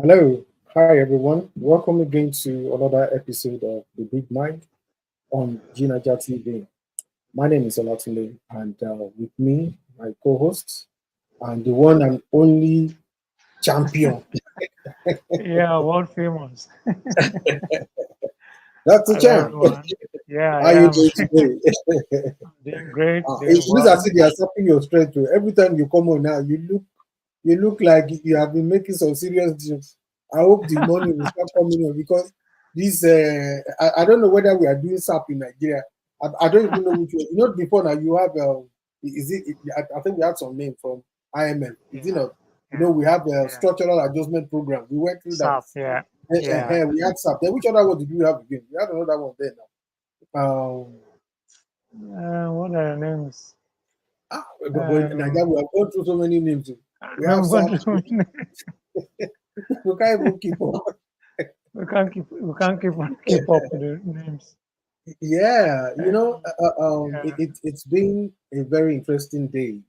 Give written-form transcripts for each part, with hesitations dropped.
Hello, hi everyone. Welcome again to another episode of the Big Mic on G9ija TV. My name is Olatunde, and with me, my co-host, and the one and only champion, Yeah, world famous. that's the Hello, champ. everyone. Yeah, How you I am doing today? doing great, It doing looks as well. if they are sapping your strength. Too. Every time you come on now, you look like you have been making some serious deals. I hope the money will start coming in because this I don't know whether we are doing SAP in Nigeria. I don't even know which one. You know, before now you have is I think we had some name from IMF. Is it Yeah, not? You know, yeah, we have a yeah. structural adjustment program. We went through that. SAP, yeah, yeah. We had SAP. Then which other one did we have again? We had another one there now. What are the names? But Nigeria, Um, we have gone through so many names. We have I'm going SAP. to. We can't even keep up. We can't keep up with the names. Yeah, Yeah, it's been a very interesting day.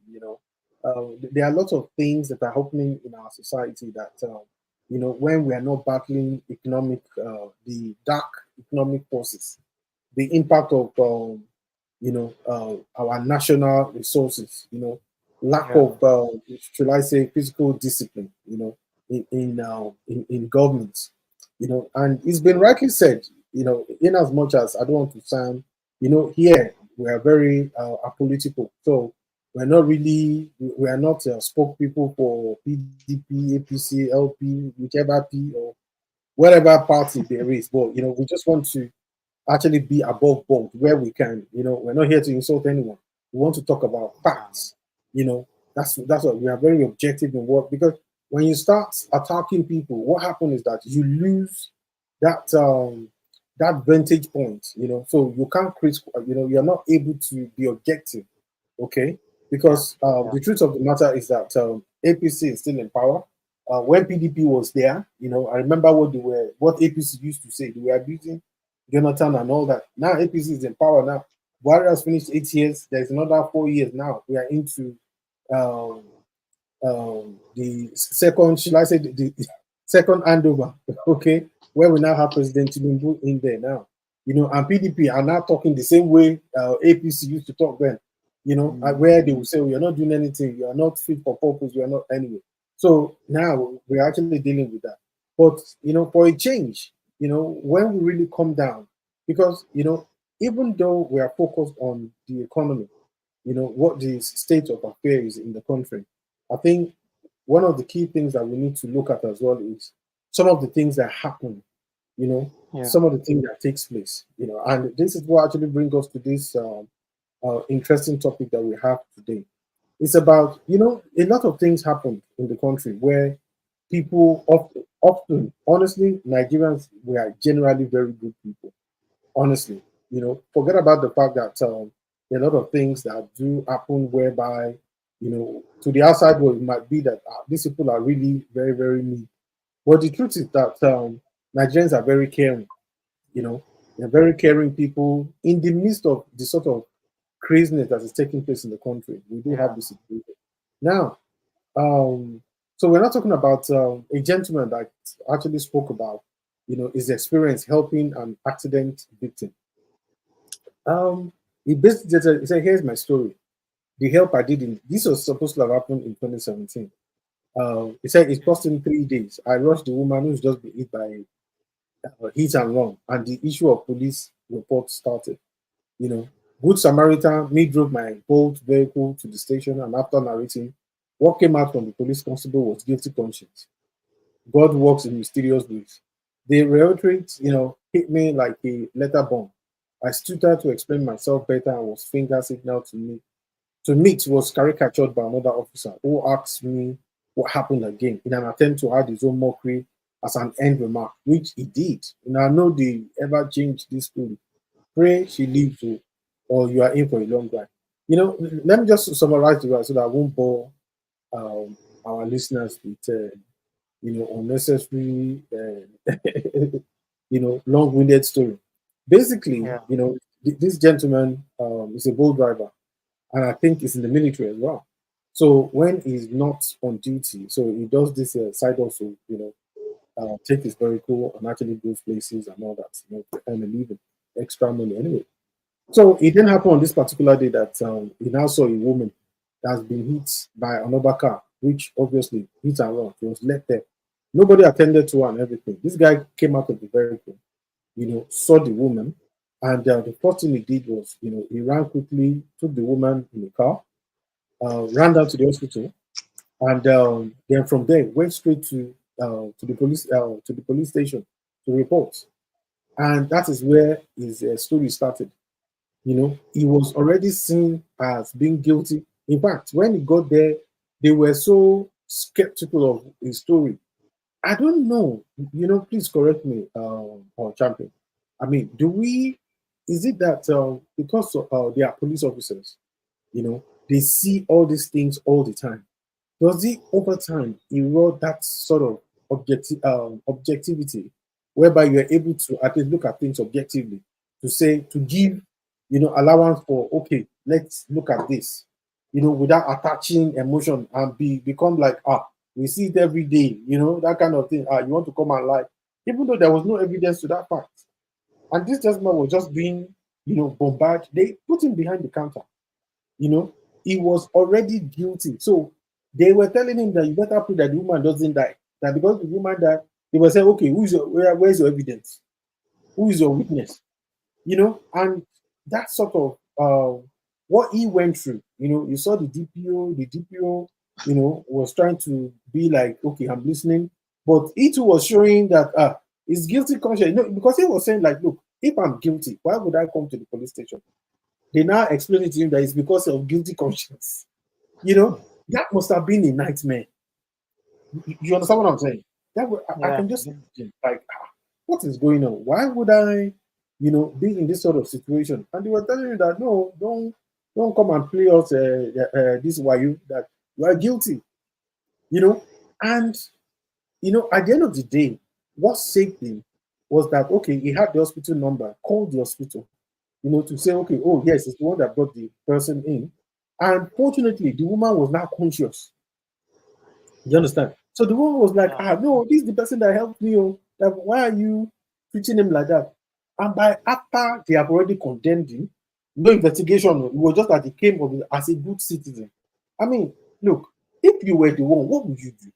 There are lots of things that are happening in our society that, when we are not battling the dark economic forces, the impact of, our national resources, lack yeah, of, should I say, physical discipline, in government, and it's been rightly said, in as much as I don't want to sound, here we are very apolitical, so we are not spokespeople for PDP, APC, LP, whichever P or whatever party there is, but we just want to actually be above board where we can. We're not here to insult anyone. We want to talk about facts. You know, that's what we are very objective in what because when you start attacking people, what happens is that you lose that vantage point. So you can't create. You're not able to be objective. Okay, yeah, because yeah, the truth of the matter is that APC is still in power. When PDP was there, I remember what APC used to say. They were abusing Jonathan and all that. Now APC is in power now. Buhari has finished 8 years. There's another 4 years now. We are into um, the second, should I say, the second handover, okay, where we now have President Tinubu in there now. And PDP are now talking the same way APC used to talk then, where they will say, "We are not doing anything, you are not fit for purpose, you are not anyway." So now we're actually dealing with that. But, for a change, when we really come down, because, even though we are focused on the economy, what the state of affairs in the country, I think one of the key things that we need to look at as well is some of the things that happen, yeah, some of the things that takes place, and this is what actually brings us to this interesting topic that we have today. It's about, a lot of things happen in the country where people often, honestly, Nigerians, we are generally very good people. Honestly, forget about the fact that there are a lot of things that do happen whereby, to the outside world, it might be that these people are really very, very mean. But the truth is that Nigerians are very caring. They're very caring people in the midst of the sort of craziness that is taking place in the country. We do have yeah, this situation. Now, um, so we're not talking about a gentleman that actually spoke about, his experience helping an accident victim. Um, he basically he said, "Here's my story. The help I did in this was supposed to have happened in 2017. He said it cost him 3 days. I rushed the woman who's just been hit by hit and run, and the issue of police report started. You know, good Samaritan, me drove my bolt vehicle to the station, and after narrating, what came out from the police constable was guilty conscience. God works in mysterious ways. The rhetoric, hit me like a letter bomb. I stood out to explain myself better and was finger signal to me. To meet was caricatured by another officer who asked me what happened again in an attempt to add his own mockery as an end remark, which he did. And I know they ever change this story. Pray she leaves you or you are in for a long ride. Let me just summarize the rest so that I won't bore um, our listeners with unnecessary, long-winded story. Basically, yeah, this gentleman is a bull driver, and I think he's in the military as well. So when he's not on duty, so he does this side also, take his vehicle and actually go places and all that, to earn a living, extra money anyway. So it didn't happen on this particular day that he now saw a woman that's been hit by another car, which obviously hit and run. She was left there. Nobody attended to her and everything. This guy came out of the vehicle, saw the woman, and the first thing he did was, he ran quickly, took the woman in the car, ran down to the hospital, and then from there went straight to the police station to report. And that is where his story started. He was already seen as being guilty. In fact, when he got there, they were so skeptical of his story. I don't know. Please correct me, or champion. I mean, is it that because they are police officers, they see all these things all the time? Does it over time erode that sort of objectivity, whereby you're able to at least look at things objectively, to give, allowance for, okay, let's look at this, without attaching emotion and become like, we see it every day, that kind of thing. You want to come and lie, even though there was no evidence to that fact. And this gentleman was just being, bombarded. They put him behind the counter. He was already guilty. So they were telling him that you better prove that the woman doesn't die. That because the woman died, they were saying, okay, where's your evidence? Who is your witness? And that sort of what he went through. You saw the DPO. The DPO, was trying to be like, okay, I'm listening, but he too was showing that his guilty conscience. Because he was saying like, look, if I'm guilty, why would I come to the police station? They now explain it to him that it's because of guilty conscience. That must have been a nightmare. You understand what I'm saying? I Yeah. can just imagine, like, what is going on? Why would I, be in this sort of situation? And they were telling me that no, don't come and play us this why that you are guilty. And at the end of the day, what saved him was that okay, he had the hospital number, called the hospital, to say, okay, oh yes, it's the one that brought the person in. And fortunately, the woman was now conscious. You understand? So the woman was like, no, this is the person that helped me. Oh, that why are you treating him like that? And by after they have already condemned him, no investigation, it was just that he came up as a good citizen. I mean, look, if you were the one, what would you do?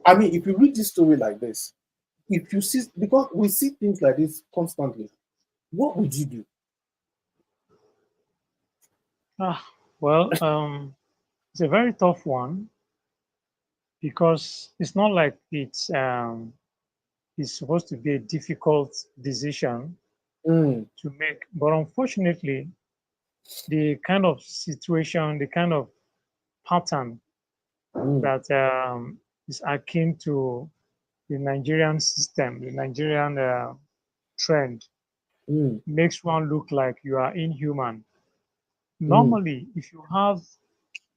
I mean, if you read this story like this, if you see, because we see things like this constantly, what would you do? Well, it's a very tough one because it's not like it's supposed to be a difficult decision Mm, to make. But unfortunately, the kind of situation, the kind of pattern mm, that is akin to the Nigerian system, the Nigerian trend, mm, makes one look like you are inhuman. mm. Normally, if you have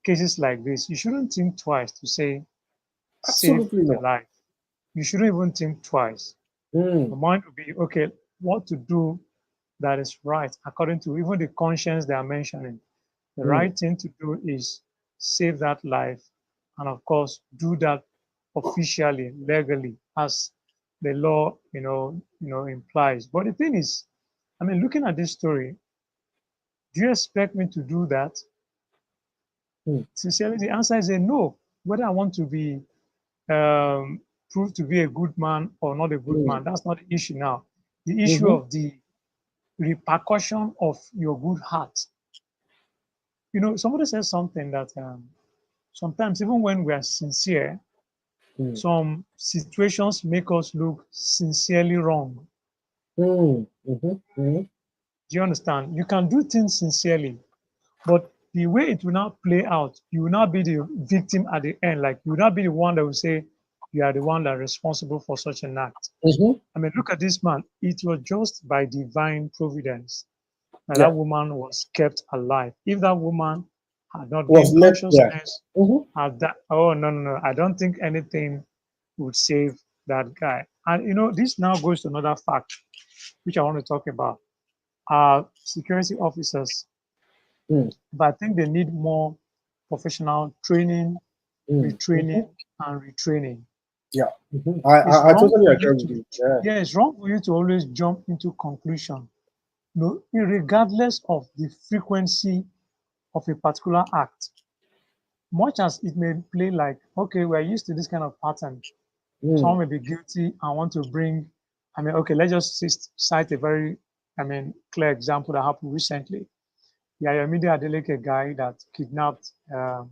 cases like this, you shouldn't think twice to say, save Absolutely the not. life. You shouldn't even think twice. Mm, Your mind will be, okay, what to do that is right according to even the conscience they are mentioning. The mm, right thing to do is save that life, and of course, do that officially, legally, as the law, implies. But the thing is, I mean, looking at this story, do you expect me to do that? mm, Sincerely, the answer is a no. Whether I want to be um, proved to be a good man or not a good mm, man, that's not the issue now. The issue mhm, of the repercussion of your good heart. Somebody says something that sometimes, even when we are sincere, mm, some situations make us look sincerely wrong. mm, mhm, mhm. Do you understand? You can do things sincerely, but the way it will not play out, you will not be the victim at the end. Like, you will not be the one that will say you are the one that is responsible for such an act. Mhm. I mean, look at this man. It was just by divine providence that Yeah, that woman was kept alive. If that woman had not was gained left there. consciousness, Mhm. had that, oh, no, no, no, I don't think anything would save that guy. And this now goes to another fact which I want to talk about. Security officers, Mm, but I think they need more professional training, mm, mhm, retraining, and retraining. Yeah. It's I wrong totally for agree you with to, you. Yeah. yeah, it's wrong for you to always jump into conclusion. No, regardless of the frequency of a particular act, much as it may play like, okay, we're used to this kind of pattern. Mm. Someone may be guilty and want to bring, okay, let's just cite a very, clear example that happened recently. Yeah, your media Adeleke guy that kidnapped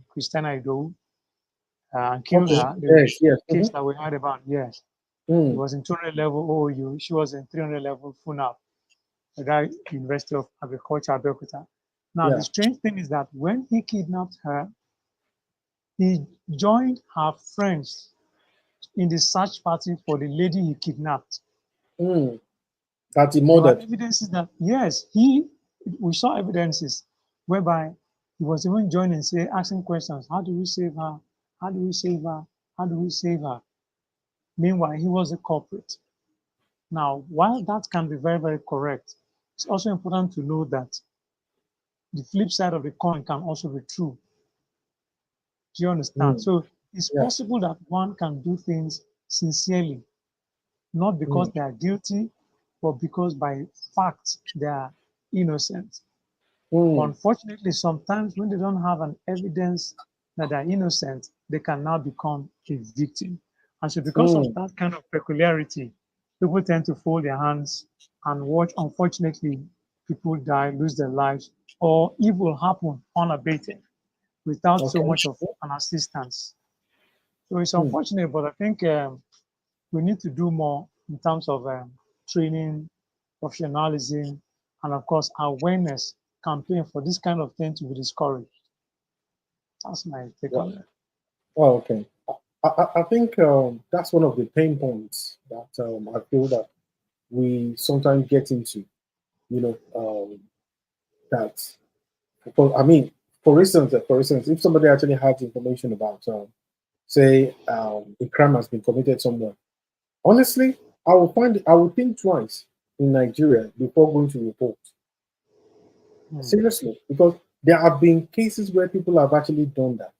Christiana Idowu and killed Okay. her. The Yes. Yes. case that we heard about, yes. He Mm. was in 200 level OOU. She was in 300 level FUNAP, the guy University of Agriculture, Abeokuta. Now, the Yeah. strange thing is that when he kidnapped her, he joined her friends in the search party for the lady he kidnapped. Mm. That he There were murdered. evidences that, yes, we saw evidences whereby he was even joining, say, asking questions. How do we save her? How do we save her? How do we save her? Meanwhile, he was a culprit. Now, while that can be very, very correct, it's also important to know that the flip side of the coin can also be true. Do you understand? Mm. So it's Yeah. possible that one can do things sincerely, not because Mm. they are guilty, but because by fact they are innocent. But Mm. unfortunately, sometimes when they don't have an evidence that they're innocent, they can now become a victim. And so because of Mm. that kind of peculiarity, people tend to fold their hands and watch, unfortunately, people die, lose their lives, or evil happen unabated without so Okay. much of an assistance. So it's Mm. unfortunate, but I think we need to do more in terms of training, professionalism, and of course, awareness campaign for this kind of thing to be discouraged. That's my take Yeah. on it. Oh, okay. I think that's one of the pain points that I feel that we sometimes get into. You know, that I mean, for instance, if somebody actually has information about, say, a crime has been committed somewhere, honestly, I will think twice in Nigeria before going to report. Hmm. Seriously, because there have been cases where people have actually done that.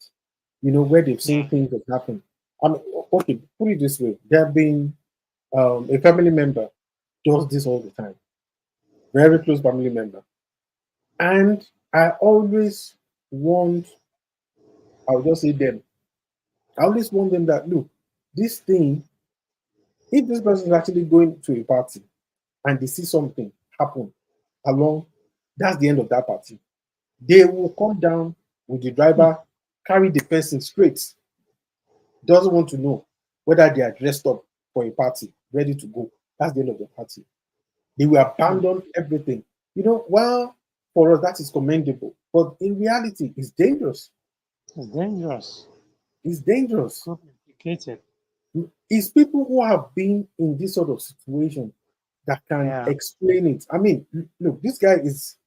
You know, where they've seen Hmm. things that happen. I mean, okay, put it this way: there have been a family member does this all the time, very close family member, and I always want, I'll just say them. I always want them that look, this thing, if this person is actually going to a party and they see something happen along, that's the end of that party. They will come down with the Hmm. driver, carry the person straight. Doesn't want to know whether they are dressed up for a party, ready to go. That's the end of the party. They will Hmm. abandon everything. You know, well, for us that is commendable, but in reality, it's dangerous. It's dangerous. It's dangerous. Complicated. It's people who have been in this sort of situation that can Yeah. explain it. I mean, look, this guy is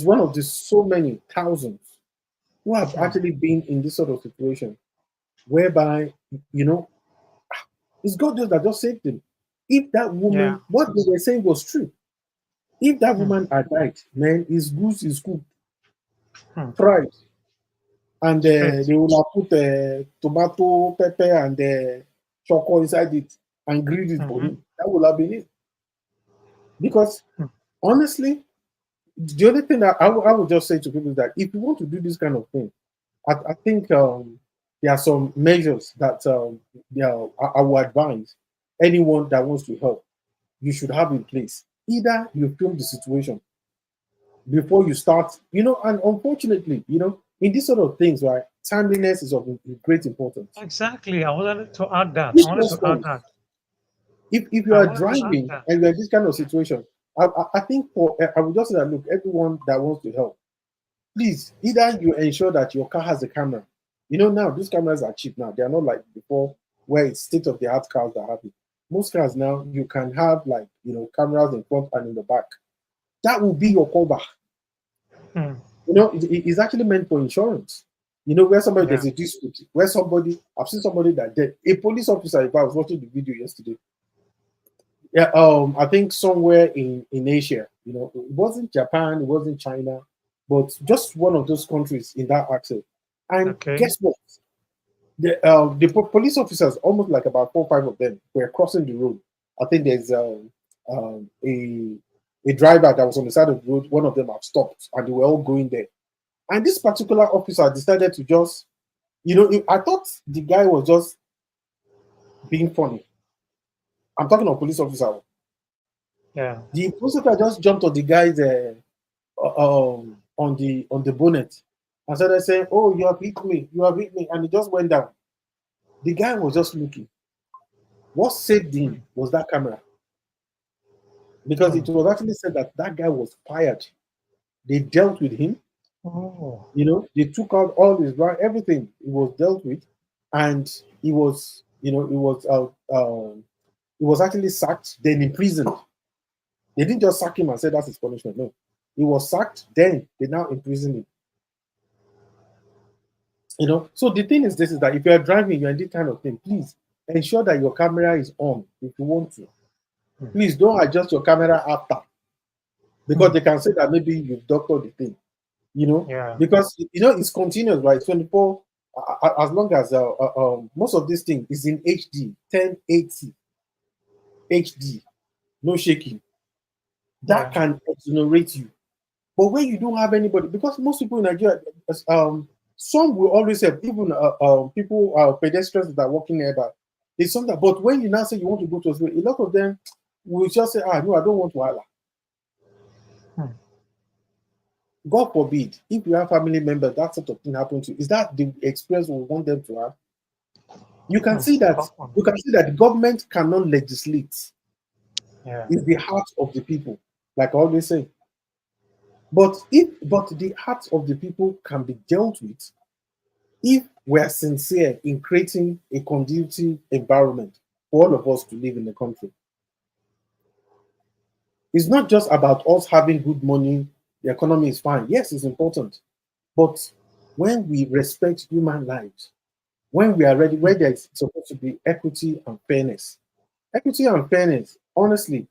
one of the so many thousands who have Hmm. actually been in this sort of situation whereby, you know, it's God that just saved him. If that Yeah. woman, what they were saying was true, if that Hmm. woman had died, man, his goose is cooked, Hmm. fried, and Straight. they will have put tomato, pepper, and chocolate inside it and grilled it for Hmm. him. That would have been it. Because Hmm. honestly, the only thing that I would just say to people is that if you want to do this kind of thing, I think there are some measures that I will advise anyone that wants to help. You should have in place. Either you film the situation before you start, you know, and unfortunately, you know, in these sort of things, right, timeliness is of great importance. Exactly. I wanted to add that. Quick I wanted to add response. that. If you I are wanted to add driving that. and you're in this kind of situation, I think I would just say that look, everyone that wants to help, please either you ensure that your car has a camera. You know, now these cameras are cheap now. They are not like before where it's state of the art cars that have it. Most cars now you can have like, you know, cameras in front and in the back. That will be your cover. Hmm. You know, it's actually meant for insurance. You know, where somebody Yeah. there's a dispute, where somebody I've seen somebody that dead. A police officer, if I was watching the video yesterday, yeah, I think somewhere in Asia, you know, it wasn't Japan, it wasn't China, but just one of those countries in that axis. And Okay. guess what? police officers, almost like about 4 or 5 of them, were crossing the road. I think there's a driver that was on the side of the road. One of them had stopped, and they were all going there. And this particular officer decided to just, I thought the guy was just being funny. I'm talking of police officer. Yeah. The police officer just jumped on the guy's on the bonnet and started saying, "Oh, you have hit me! You have hit me!" And he just went down. The guy was just looking. What saved him was that camera, because it was actually said that that guy was fired. They dealt with him. Oh. They took out all his right, everything. It was dealt with, and he was actually sacked, then imprisoned. They didn't just sack him and say that's his punishment. No, he was sacked, then they now imprison him. So the thing is, this is that if you are driving, you're in this kind of thing, please ensure that your camera is on if you want to. Please don't adjust your camera after, because they can say that maybe you've doctored the thing. Yeah. Because it's continuous, right? 24, as long as most of this thing is in HD, 1080 HD, no shaking. That can exonerate you. But when you don't have anybody, because most people in Nigeria, some will always have, even people, pedestrians that are walking nearby, it's something. But when you now say you want to go to a school, a lot of them will just say, no, I don't want to Allah. God forbid, if you have family members, that sort of thing happen to you. Is that the experience we want them to have? You can see that the government cannot legislate. Yeah. It's the heart of the people, like I always say. But the hearts of the people can be dealt with if we are sincere in creating a conducive environment for all of us to live in the country. It's not just about us having good money, the economy is fine. Yes, it's important. But when we respect human lives, when we are ready, where there is supposed to be equity and fairness. Equity and fairness, honestly,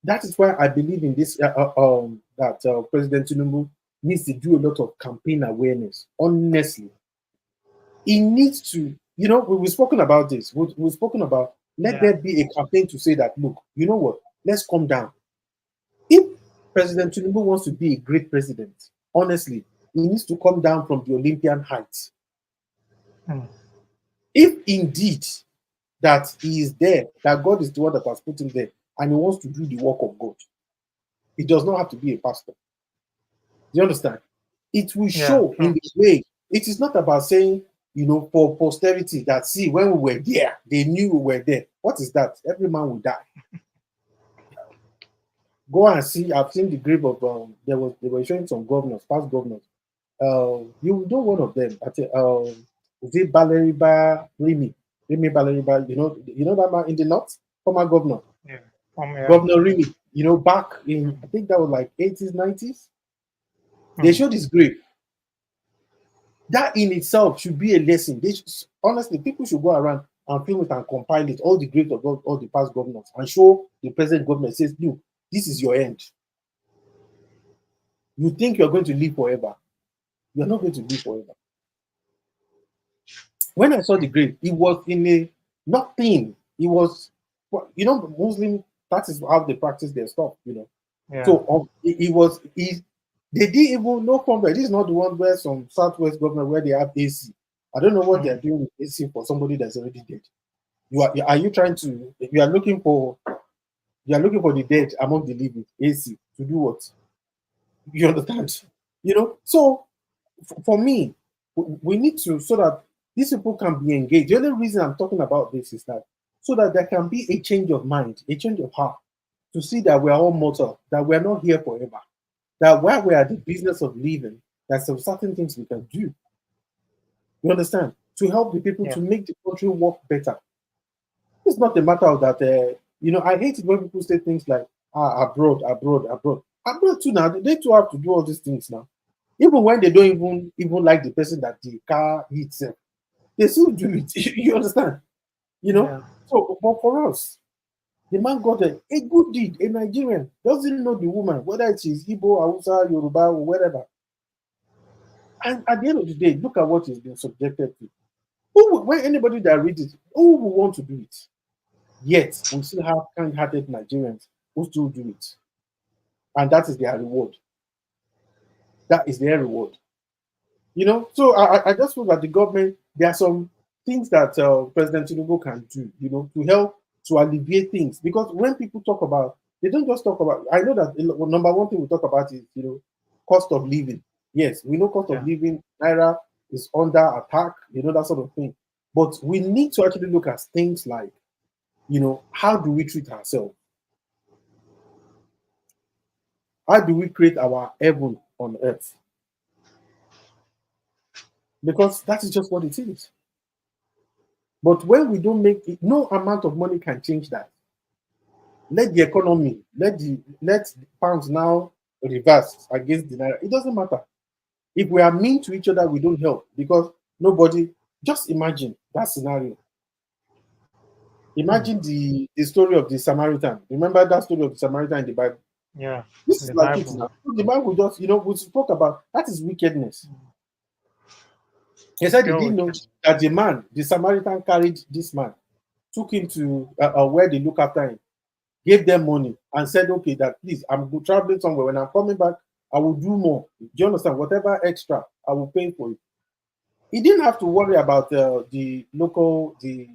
that is why I believe in this, that President Tinubu needs to do a lot of campaign awareness. Honestly, he needs to, we've spoken about this. We've spoken about, let there be a campaign to say that, look, you know what, let's calm down. If President Tinubu wants to be a great president, honestly, he needs to come down from the Olympian heights. If indeed that he is there, that God is the one that has put him there, and he wants to do the work of God, it does not have to be a pastor. Do you understand? It will show in the way. It is not about saying, for posterity that, see, when we were there, they knew we were there. What is that? Every man will die. Go and see. I've seen the grave of they were showing some governors, past governors. You know one of them. I think is it Baleriba Rimi Baleriba? You know that man in the north, former governor. Yeah. Governor Rimi. Back in I think that was like 80s, 90s. They showed his grave. That in itself should be a lesson. Honestly, people should go around and film it and compile it, all the graves of all the past governors, and show the present government. Says, look, this is your end. You think you're going to live forever. You're not going to live forever. When I saw the grave, it was in a nothing. It was, Muslim, that is how they practice their stuff, Yeah. So they didn't even know from there. This is not the one where some Southwest government where they have AC. I don't know what they're doing with AC for somebody that's already dead. You are looking for the dead among the living. AC to do what? You understand? So for me, we need to, so that these people can be engaged. The only reason I'm talking about this is that so that there can be a change of mind, a change of heart, to see that we are all mortal, that we are not here forever, that while we are the business of living, there's some certain things we can do. You understand? To help the people to make the country work better. It's not a matter of that. I hate it when people say things like abroad. Abroad too now. They too have to do all these things now. Even when they don't even like the person that the car hits them, they still do it. You understand? So, but for us, the man got a good deed. A Nigerian doesn't know the woman, whether it is Igbo, Hausa, Yoruba, or whatever. And at the end of the day, look at what he's been subjected to. When anybody that reads it, who will want to do it? Yet we still have kind-hearted Nigerians who still do it, and that is their reward. That is their reward. So I just feel that the government, there are some things that President Tinubu can do, to help to alleviate things. Because when people talk about, they don't just talk about. I know that number one thing we talk about is cost of living. Yes, we know cost of Yeah. living. Naira is under attack. That sort of thing. But we need to actually look at things like, how do we treat ourselves? How do we create our heaven on earth? Because that is just what it is. But when we don't make it, no amount of money can change that. Let the economy, let pounds now reverse against the naira. It doesn't matter. If we are mean to each other, we don't help because nobody. Just imagine that scenario. Hmm. Imagine the story of the Samaritan. Remember that story of the Samaritan in the Bible? Yeah. This In is the like it Bible. now. The Bible just, we spoke about that is wickedness. He said he Pure didn't know wicked. that the Samaritan carried this man, took him to where they look after him, gave them money, and said, okay, that please, I'm traveling somewhere. When I'm coming back, I will do more. Do you understand? Whatever extra, I will pay for it. He didn't have to worry about the local, the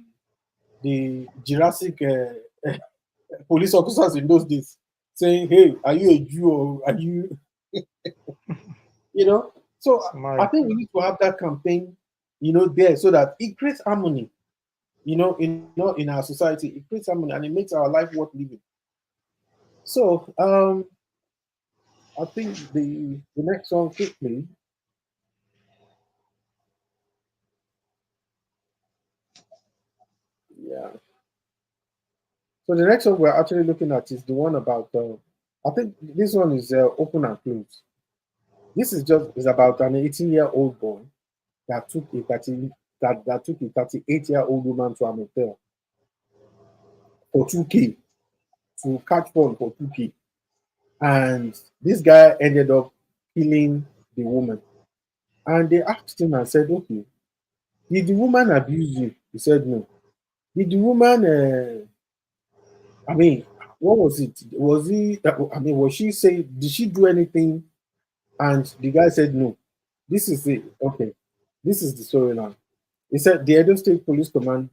Jurassic police officers in those days saying, hey, are you a Jew or are you, you know? So I think we Samaritan. need to have that campaign, there so that it creates harmony, in our society. It creates harmony and it makes our life worth living. So I think the next one quickly. Yeah. So the next one we're actually looking at is the one about. I think this one is open and close. This is about an 18-year-old boy that took a 38-year-old woman to a motel for 2K to catch fun for 2K, and this guy ended up killing the woman. And they asked him and said, "Okay, did the woman abuse you?" He said, "No." Did the woman? I mean, what was it? Was he? I mean, was she say? Did she do anything? And the guy said no. This is it. Okay, this is the storyline. He said the Edo State Police Command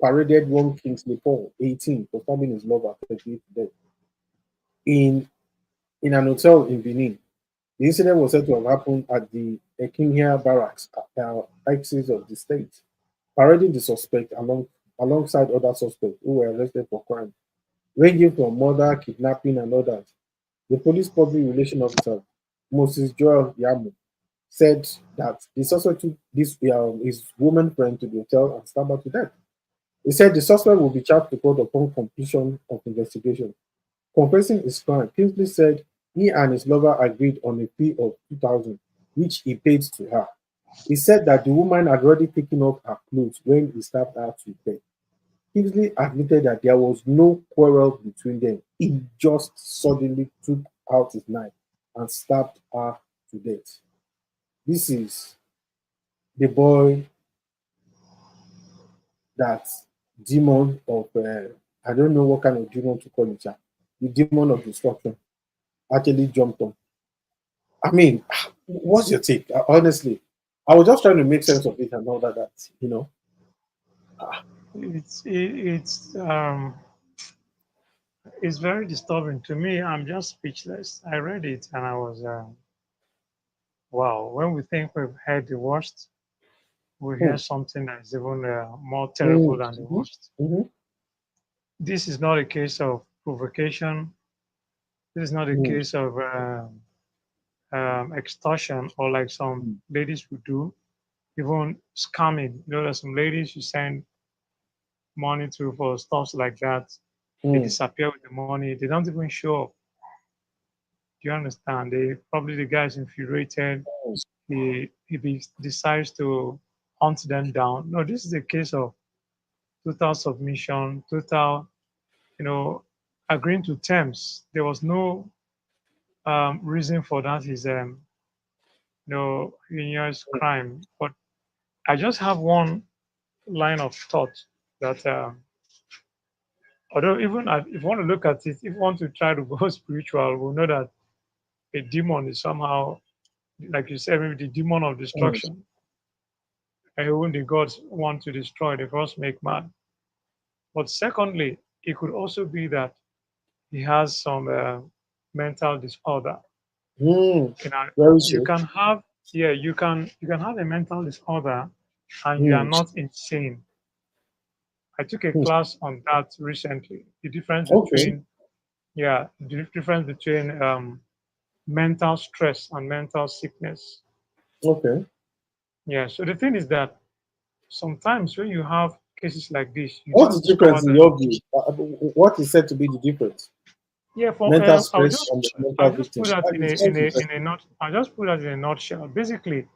paraded one Kingsley Paul, 18, for stabbing his lover 38 to death in in an hotel in Benin. The incident was said to have happened at the G9ija barracks, axis of the state, parading the suspect alongside other suspects who were arrested for crime ranging from murder, kidnapping, and others. The police public relations officer, Moses Joel Yamu, said that the suspect took his woman friend to the hotel and stabbed her to death. He said the suspect will be charged to court upon completion of investigation. Confessing his crime, Kingsley said he and his lover agreed on a fee of 2,000, which he paid to her. He said that the woman had already taken off her clothes when he stabbed her to death. Kingsley admitted that there was no quarrel between them. He just suddenly took out his knife and stabbed her to death. This is the boy that demon of, I don't know what kind of demon to call it, the demon of destruction actually jumped on. I mean, what's your take? Honestly, I was just trying to make sense of it and all that, you know. It's very disturbing to me. I'm just speechless. I read it and I was wow. When we think we've heard the worst, we hear Hmm. something that is even more terrible Mm, than the mhm, worst. mhm, This is not a case of provocation. This is not a mhm, case of extortion or like some mhm, ladies would do, even scamming. There's some ladies who send money to for stuff like that. They mhm, disappear with the money. They don't even show up. Do you understand? They probably the guy's infuriated. He decides to hunt them down. No, this is a case of total submission, total, you know, agreeing to terms. There was no reason for that. His heinous crime. But I just have one. line of thought that although even if you want to look at it, if you want to try to go spiritual, we'll know that a demon is somehow, like you said, maybe the demon of Mm. destruction. And even the gods want to destroy, the gods make man. But secondly, it could also be that he has some mental disorder. Mm. You know, Very you true. can have, yeah, you can have a mental disorder and you are Mm. not insane. I took a Mm. class on that recently. The difference Okay. between, yeah, the difference between mental stress and mental sickness. Okay. Yeah. So the thing is that sometimes when you have cases like this, you What's just the difference discover in that, your view? What is said to be the difference? yeah, for Mental I'll stress just and the mental I'll just victim. put that It's quite interesting. I'll just put that in a nutshell. Basically,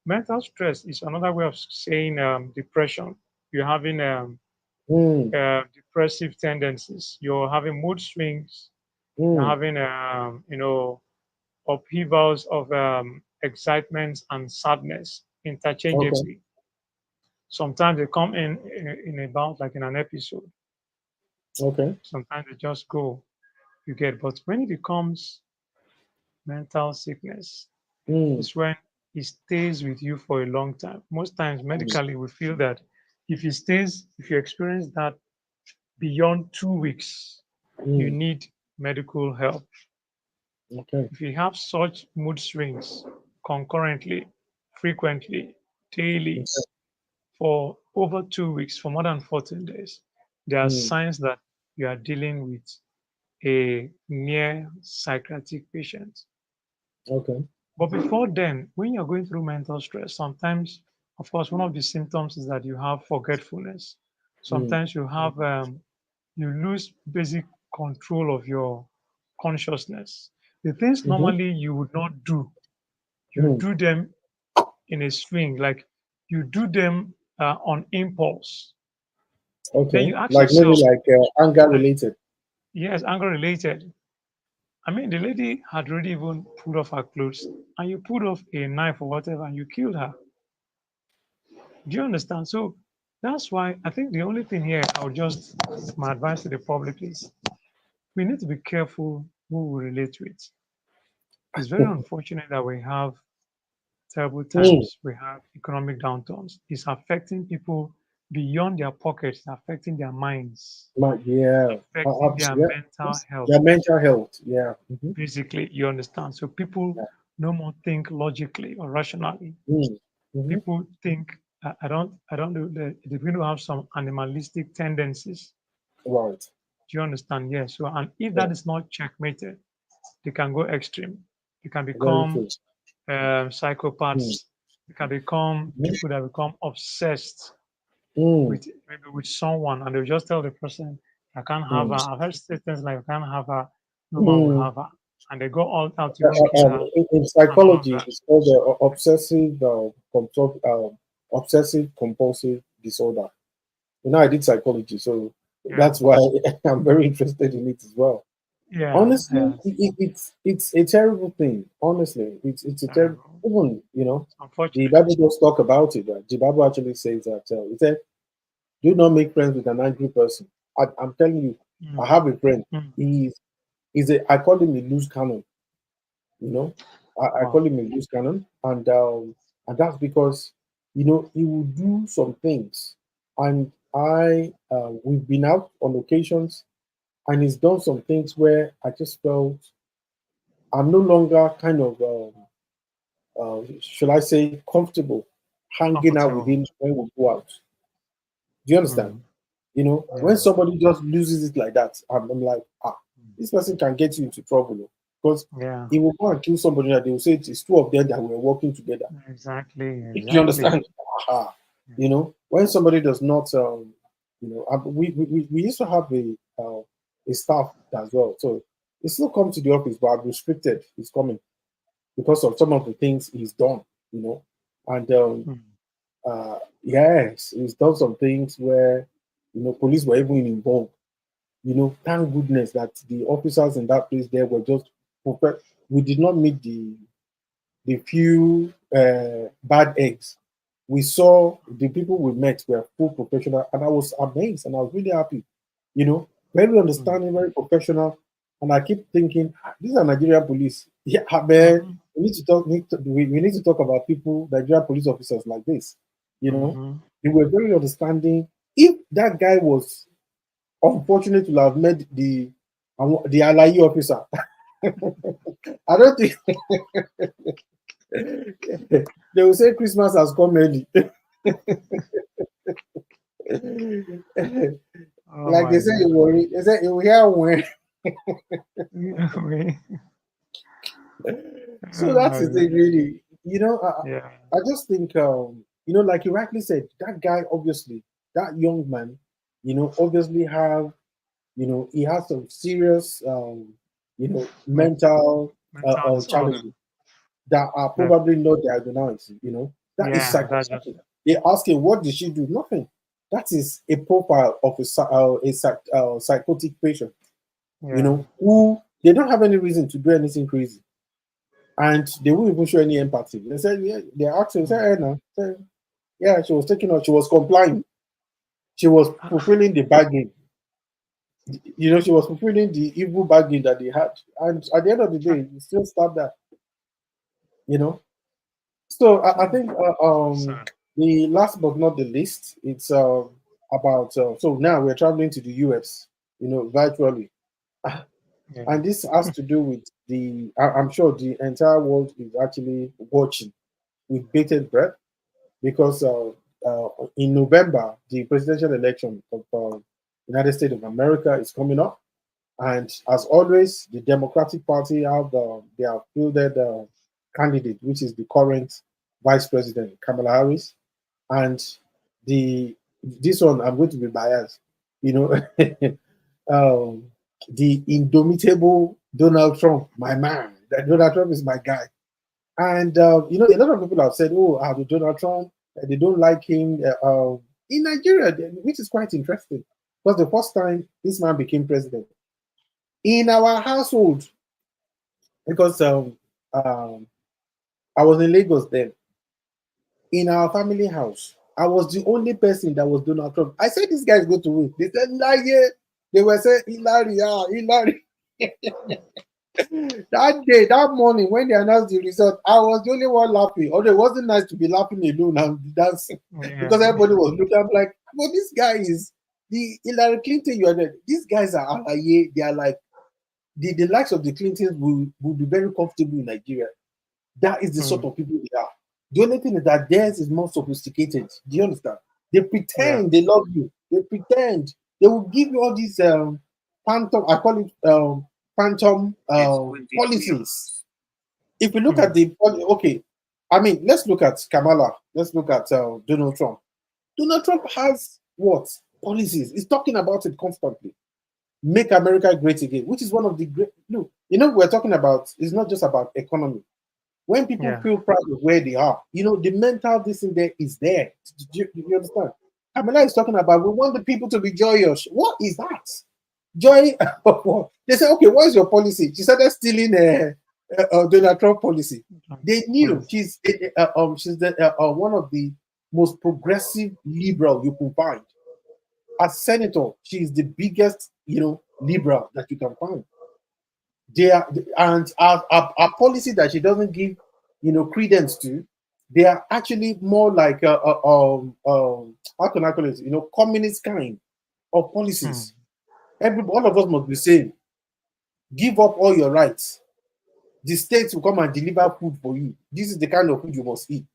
mental stress is another way of saying depression. You're having Mm. depressive tendencies. You're having mood swings. You're Mm. having upheavals of excitement and sadness Okay. interchangeably. Sometimes they come in a bout like in an episode. Okay. Sometimes they just go. You get, but when it becomes mental sickness, Mm. is when it stays with you for a long time. Most times, Mm. medically, we feel that if you experience that beyond 2 weeks, you Mm. need medical help. Okay. If you have such mood swings concurrently, frequently, daily, Okay. for over 2 weeks, for more than 14 days, there are Mm. signs that you are dealing with a near psychiatric patient. Okay. But before then, when you're going through mental stress, sometimes, of course, one of the symptoms is that you have forgetfulness. Mm. Sometimes you have you lose basic control of your consciousness. The things Mm-hmm. normally you would not do, you Mm. do them in a swing, like you do them on impulse. Then Okay. you ask Like maybe yourself, like anger like, related. yes, anger related. I mean, the lady had already even pulled off her clothes, and you pulled off a knife or whatever, and you killed her. Do you understand? So that's why I think the only thing here I would just my advice to the public is we need to be careful who we relate with. It's very unfortunate that we have terrible Mm. times, we have economic downturns. It's affecting people beyond their pockets, it's affecting their minds, Yeah. affecting their Yeah. mental health. Their mental health. Yeah. Mm-hmm. Basically, you understand. So people Yeah. no more think logically or rationally. Mm. Mm-hmm. People think I don't do the people have some animalistic tendencies. Right. Do you understand? Yes. So and if Yeah. that is not checkmated, they can go extreme. They can Very become true. Mm. psychopaths. They can become Mm. people that become obsessed Mm. with maybe with someone, and they'll just tell the person, "I can't have her." Mm. I've heard statements like, "I can't have her. No man will Mm. have her," and they go all out to even kill her In and all of psychology, that. it's called obsessive compulsive disorder. You know, I did psychology, so Yeah. that's why I'm very interested in it as well. Yeah. Honestly, Yeah. it's a terrible thing. Honestly, it's a terrible. Terrible. Even It's the unfortunate. Bible does talk about it. Right? The Bible actually says that it said, "Do not make friends with an angry person." I'm telling you, I Mm, have a friend. mm. He's a I call him a loose cannon. You know, I Wow. call him a loose cannon, and that's because he will do some things, and we've been out on occasions, and he's done some things where I just felt I'm no longer kind of should I say comfortable hanging out with Comfortable. him when we go out. Do you understand? Mm, When yeah. somebody just loses it like that, I'm like, Mm, this person can get you into trouble, because yeah. he will go and kill somebody that they will say it's two of them that were working together. Exactly. Do you Exactly. understand? Aha. When somebody does not, we used to have a staff as well. So he still comes to the office, but I'm restricted. He's coming because of some of the things he's done, and Mm, yes, he's done some things where police were even involved. Thank goodness that the officers in that place there were just perfect. We did not meet the few bad eggs we saw the people we met were full professional, and I was amazed and I was really happy. You know, very Mm. understanding, very professional. And I keep thinking, "Ah, these are Nigerian police. Yeah, man, Mhm. we need to talk about people, Nigerian police officers like this. You know, Mhm. they were very understanding. If that guy was unfortunate to have met the Alayi officer, I don't think they will say Christmas has come early. Oh Like they my say, God. you worry. They say you hear when. Okay. So Oh that's my the thing, God. really. Yeah. I just think, like you rightly said, that guy obviously, that young man, obviously he has some serious, Men- mental mental disorder. challenges that are That. probably not diagnosed. That is Yeah. That's just. psychotic. They ask him, what did she do? Nothing. That is a profile of a psychotic patient, Yeah. who they don't have any reason to do anything crazy. And they won't even show any empathy. They said, yeah, they asked her, Mm. say, hey, no. Say, yeah, she was taking off, she was complying, she was fulfilling the bargain. She was fulfilling the evil bargain that they had. And at the end of the day, you still stop that, you know. So I think Sad. the last but not the least, it's about so now we're traveling to the US, virtually. Yeah. And this has to do with I'm sure the entire world is actually watching with bated breath because in November, the presidential election of United States of America is coming up. And as always, the Democratic Party have their fielded candidate, which is the current Vice President Kamala Harris, and the this one I'm going to be biased, you know, um, the indomitable Donald Trump, my man. That Donald Trump is my guy, and a lot of people have said, "Oh, the Donald Trump, they don't like him in Nigeria," which is quite interesting because the first time this man became president in our household, because I was in Lagos then. In our family house, I was the only person that was Donald Trump. I said, "This guy is going to win." They said, "Like, yeah." They were saying, "Hillary, yeah, Hillary." That day, that morning, when they announced the result, I was the only one laughing. Although it wasn't nice to be laughing alone and dancing Yeah. because everybody was looking. I'm like, "But this guy is the Hillary Clinton. You are there. These guys are alaye. They are like the likes of the Clintons will be very comfortable in Nigeria. That is the sort Mm. of people they are. The only thing is that theirs is more sophisticated. Do you understand? They Yeah. pretend they love you. They pretend they will give you all these phantom. I call it phantom policies. If you look at Mm. okay, I mean, let's look at Kamala. Let's look at Donald Trump. Donald Trump has what policies? He's talking about it constantly. Make America great again, which is one of the great. Look, we're talking about. It's not just about economy. When people Yeah. feel proud of where they are, the mental this in there is there. Do you understand? Kamala is talking about we want the people to be joyous. What is that? Joy. They say, okay, what is your policy? She started stealing Donald Trump policy. They knew Policy. she's one of the most progressive liberal you can find. As senator, she is the biggest, liberal that you can find. They are, and a policy that she doesn't give, credence to. They are actually more like how can I call it? Communist kind of Mm. policies. All of us must be saying, give up all your rights. The states will come and deliver food for you. This is the kind of food you must eat.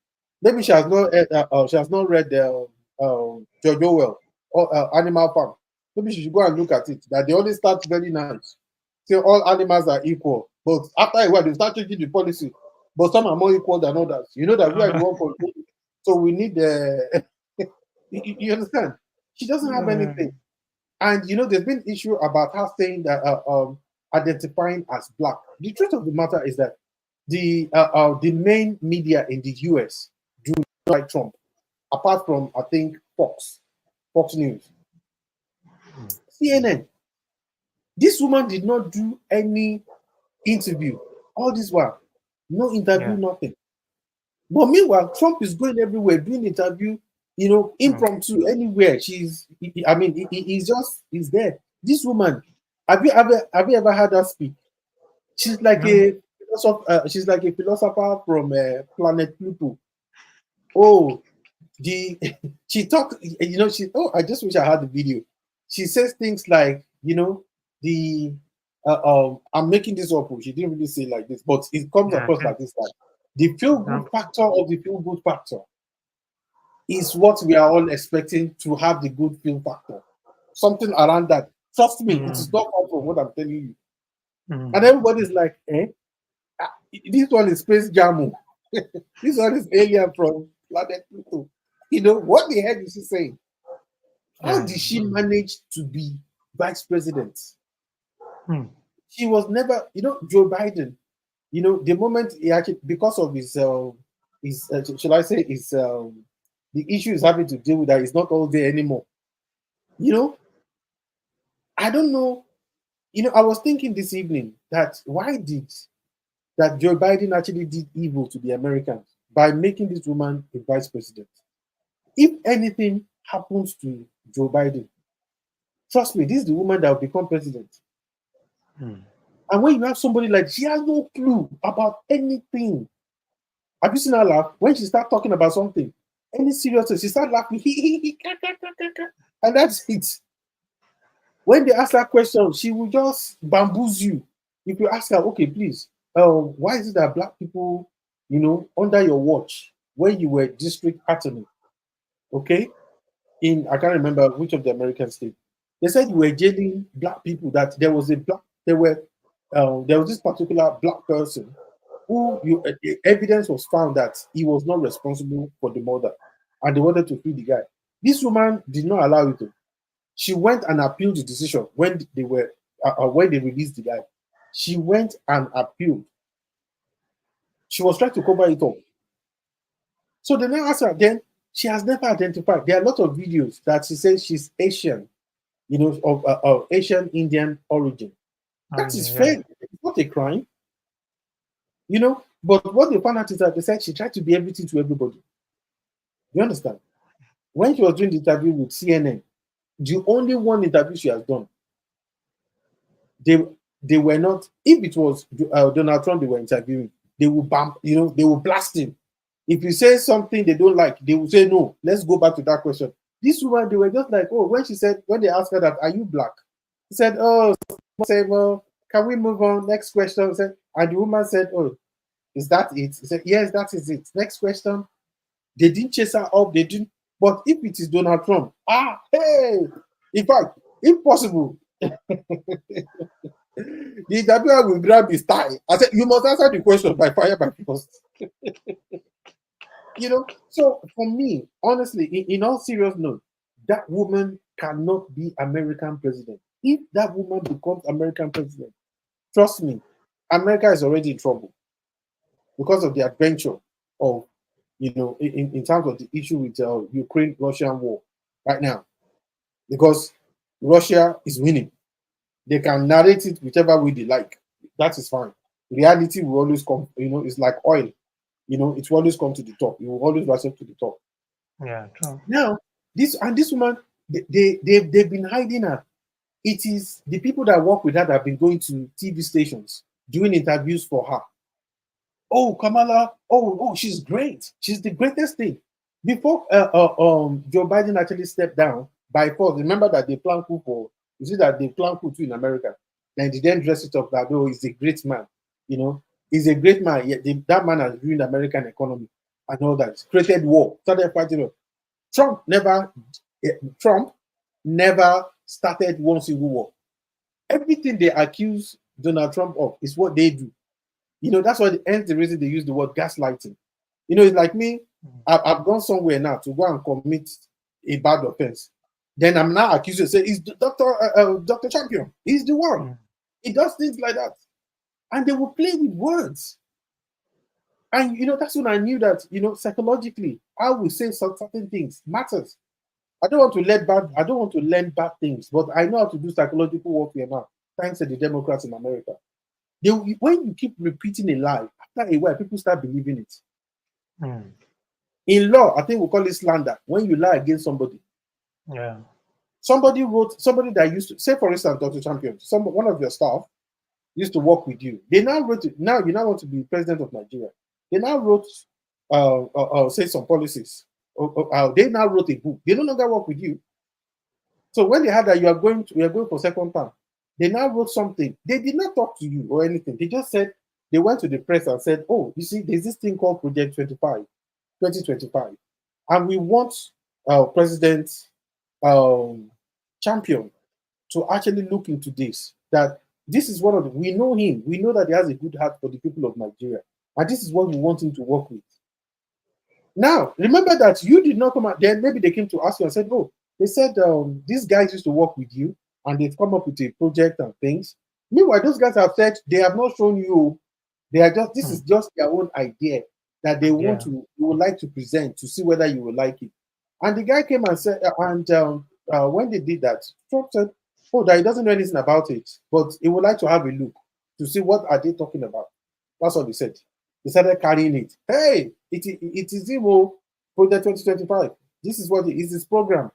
Maybe she has not read George Orwell or Animal Farm. Maybe she should go and look at it. That they only start very nice. Say all animals are equal, but after a while they start changing the policy. But some are more equal than others. You know that we are the one controlling. So we need the. You understand? She doesn't have anything, and there's been issue about her saying that identifying as black. The truth of the matter is that the main media in the US do not like Trump, apart from I think Fox News, CNN. This woman did not do any interview. All this while, no interview, Yeah. nothing. But meanwhile, Trump is going everywhere, doing interview, Mm. impromptu, anywhere. He's there. This woman, have you ever heard her speak? She's like No. a philosopher from planet Pluto. Oh, the she talked, I just wish I had the video. She says things like, the I'm making this up. She didn't really say like this, but it comes Yeah. across like this, like the feel good Example. factor of the feel good factor is what we are all expecting to have the good feel factor. Something around that. Trust me, it is Mm. not far from what I'm telling you. And Mm. everybody's like, eh? This one is Space Jam. This one is alien from planet Pluto. What the heck is she saying? How Yeah. did she manage to be vice president? Mm. She was never, Joe Biden. The moment he actually, because of shall I say, the issue is having to deal with that, is not all there anymore. You know, I don't know. I was thinking this evening that why did that Joe Biden actually did evil to the Americans by making this woman a vice president. If anything happens to Joe Biden, trust me, this is the woman that will become president. Mm. And when you have somebody like she has no clue about anything. Have you seen her laugh? When she starts talking about something, any seriousness, she starts laughing. And that's it. When they ask that question, she will just bamboozle you. If you ask her, okay, please, why is it that black people, under your watch, when you were district attorney, okay, I can't remember which of the American states, they said you were jailing black people. That there was this particular black person who evidence was found that he was not responsible for the murder, and they wanted to free the guy. This woman did not allow it. She went and appealed the decision when they released the guy. She went and appealed. She was trying to cover it up. So they now asked her again. She has never identified. There are a lot of videos that she says she's Asian, of Asian Indian origin. That is Origin. Yeah. fair. It's not a crime, But what they found out is that they said she tried to be everything to everybody. You understand? When she was doing the interview with CNN, the only one interview she has done, they they were not. If it was Donald Trump they were interviewing, they will they will blast him. If you say something they don't like, they will say no. Let's go back to that question. This woman, they were just like, oh, when they asked her that, are you black? He said, oh, say, well, can we move on? Next question. And the woman said, oh, is that it? He said, yes, that is it. Next question. They didn't chase her up. They didn't. But if it is Donald Trump, hey, in fact, if possible, the interviewer will grab his tie. I said, you must answer the question by fire by force. So for me, honestly, in all serious note, that woman cannot be American president. If that woman becomes American president, trust me, America is already in trouble because of the adventure of, in terms of the issue with Ukraine-Russian war right now. Because Russia is winning. They can narrate it whichever way they like. That is fine. Reality will always come, it's like oil. It will always come to the top. It will always rise up to the top. Yeah. True. Now, this woman, they've been hiding her. It is the people that work with her that have been going to TV stations doing interviews for her. Oh, Kamala, she's great. She's the greatest thing. Before Joe Biden actually stepped down by force, remember that they plan coup for, you see that they plan coup too in America. Then they then dress it up that, oh, he's a great man. He's a great man. Yet that man has ruined the American economy and all that. He's created war, started fighting. Trump Trump never started one single war. Everything they accuse Donald Trump of is what they do. That's why the reason they use the word gaslighting. It's like me. I've gone somewhere now to go and commit a bad offense. Then I'm now accused of say he's Dr. Champion. He's the one. Mm. He does things like that. And they will play with words. And that's when I knew that, psychologically, I will say certain things matters. I don't want to learn bad things, but I know how to do psychological warfare now, thanks to the Democrats in America. When you keep repeating a lie, after a while, people start believing it. Mm. In law, I think we call it slander when you lie against somebody. Yeah. Somebody that used to say, for instance, Dr. Champion, one of your staff used to work with you. They now wrote it. Now you now want to be president of Nigeria. They now wrote, say some policies. They now wrote a book. They no longer work with you. So when they heard that you are going for second term, they now wrote something. They did not talk to you or anything. They just said they went to the press and said, "Oh, you see, there's this thing called Project 2025, and we want President um, Champion to actually look into this. That this is one of the, we know him. We know that he has a good heart for the people of Nigeria, and this is what we want him to work with." Now, remember that you did not come out. Then maybe they came to ask you and said, "Oh, they said these guys used to work with you, and they've come up with a project and things." Meanwhile, those guys have said they have not shown you. They are just this is just their own idea that they want to, you would like to present to see whether you will like it. And the guy came and said, when they did that, Trump said, "Oh, that he doesn't know anything about it, but he would like to have a look to see what are they talking about." That's what he said. They started carrying it. Hey, it is Evo Project 2025. This is what it is, this program.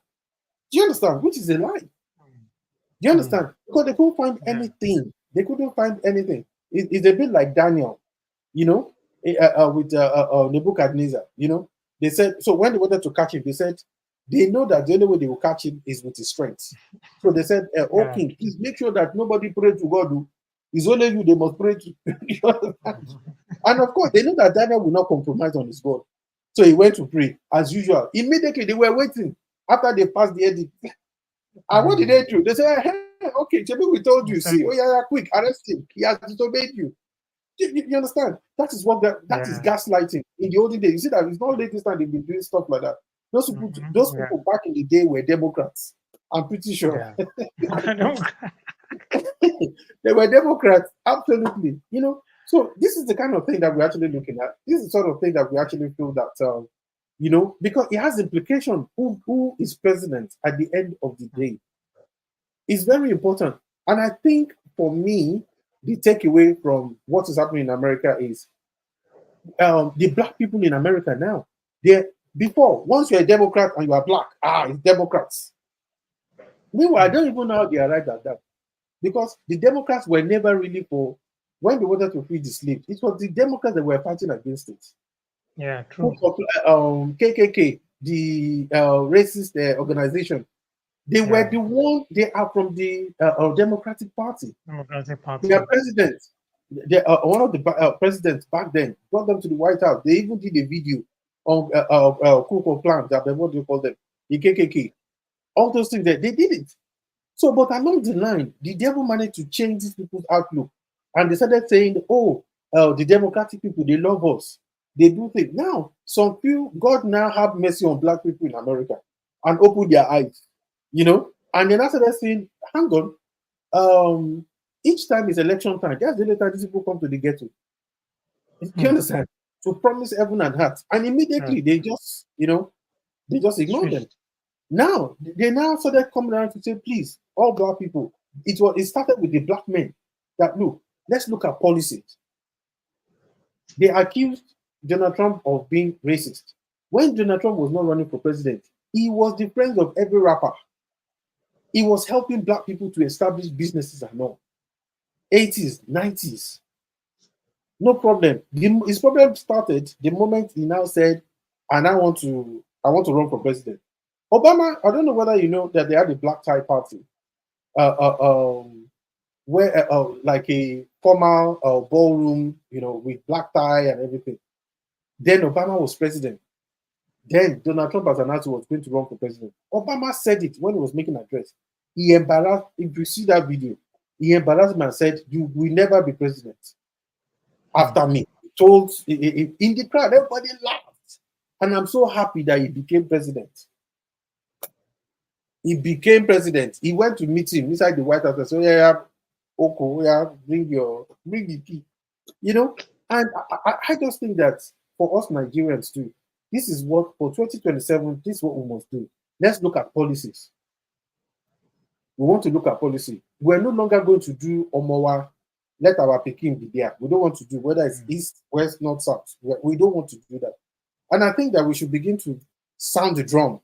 Do you understand? Which is a lie. Do you understand? Because they couldn't find anything. They couldn't find anything. It's a bit like Daniel, you know, with Nebuchadnezzar. You know, they said, so when they wanted to catch him, they said they know that the only way they will catch him is with his strength. So they said, "Oh, king, please make sure that nobody pray to God. It's only you they must pray to." And of course, they know that Daniel will not compromise on his God. So he went to pray as usual. Immediately, they were waiting after they passed the edict. And what did they do? They said, "Hey, okay, Chebi, we told you. See, oh yeah, quick, arrest him. He has disobeyed you." You understand? That is what that is gaslighting. In the olden days, you see that it's not latest time they've been doing stuff like that. Those people back in the day were Democrats. I'm pretty sure. They were Democrats, absolutely. You know, so this is the kind of thing that we're actually looking at. This is the sort of thing that we actually feel that, you know, because it has implication who is president at the end of the day. It's very important. And I think for me, the takeaway from what is happening in America is the black people in America now. Before, once you're a Democrat and you are black, it's Democrats. Meanwhile, I don't even know how they arrived at that. Because the Democrats were never really for, when they wanted to free the slaves, it was the Democrats that were fighting against it. Yeah, true. KKK, the racist organization, they were the one, they are from the Democratic Party. Democratic Party. Their president, one of the presidents back then, brought them to the White House. They even did a video on Ku Klux Klan, what do you call them? The KKK. All those things, they did it. So, but along the line, the devil managed to change these people's outlook. And they started saying, "Oh, the Democratic people, they love us. They do things." Now, some few, God now have mercy on black people in America and open their eyes, you know. And then after that saying, "Hang on, each time is election time. That's the only time these people come to the ghetto." Do you understand? To promise heaven and earth. And immediately they just, you know, they just ignore them. Now they now started coming around to say, "Please, all black people." It started with the black men that, look, let's look at policies. They accused Donald Trump of being racist. When Donald Trump was not running for president, he was the friend of every rapper. He was helping black people to establish businesses and all. 80s, 90s. No problem. His problem started the moment he now said, "And I want to run for president." Obama, I don't know whether you know that they had a black tie party, where like a formal ballroom, you know, with black tie and everything. Then Obama was president. Then Donald Trump has announced he was going to run for president. Obama said it when he was making an address. He embarrassed. If you see that video, he embarrassed him and said, "You will never be president after me." He told in the crowd, everybody laughed, and I'm so happy that he became president. He became president. He went to meet him inside the White House and said, "Yeah, okay, yeah, bring the key." You know, and I just think that for us Nigerians too, this is what, for 2027, this is what we must do. Let's look at policies. We want to look at policy. We're no longer going to do Omowa, let our Peking be there. We don't want to do, whether it's east, west, north, south. We don't want to do that. And I think that we should begin to sound the drum.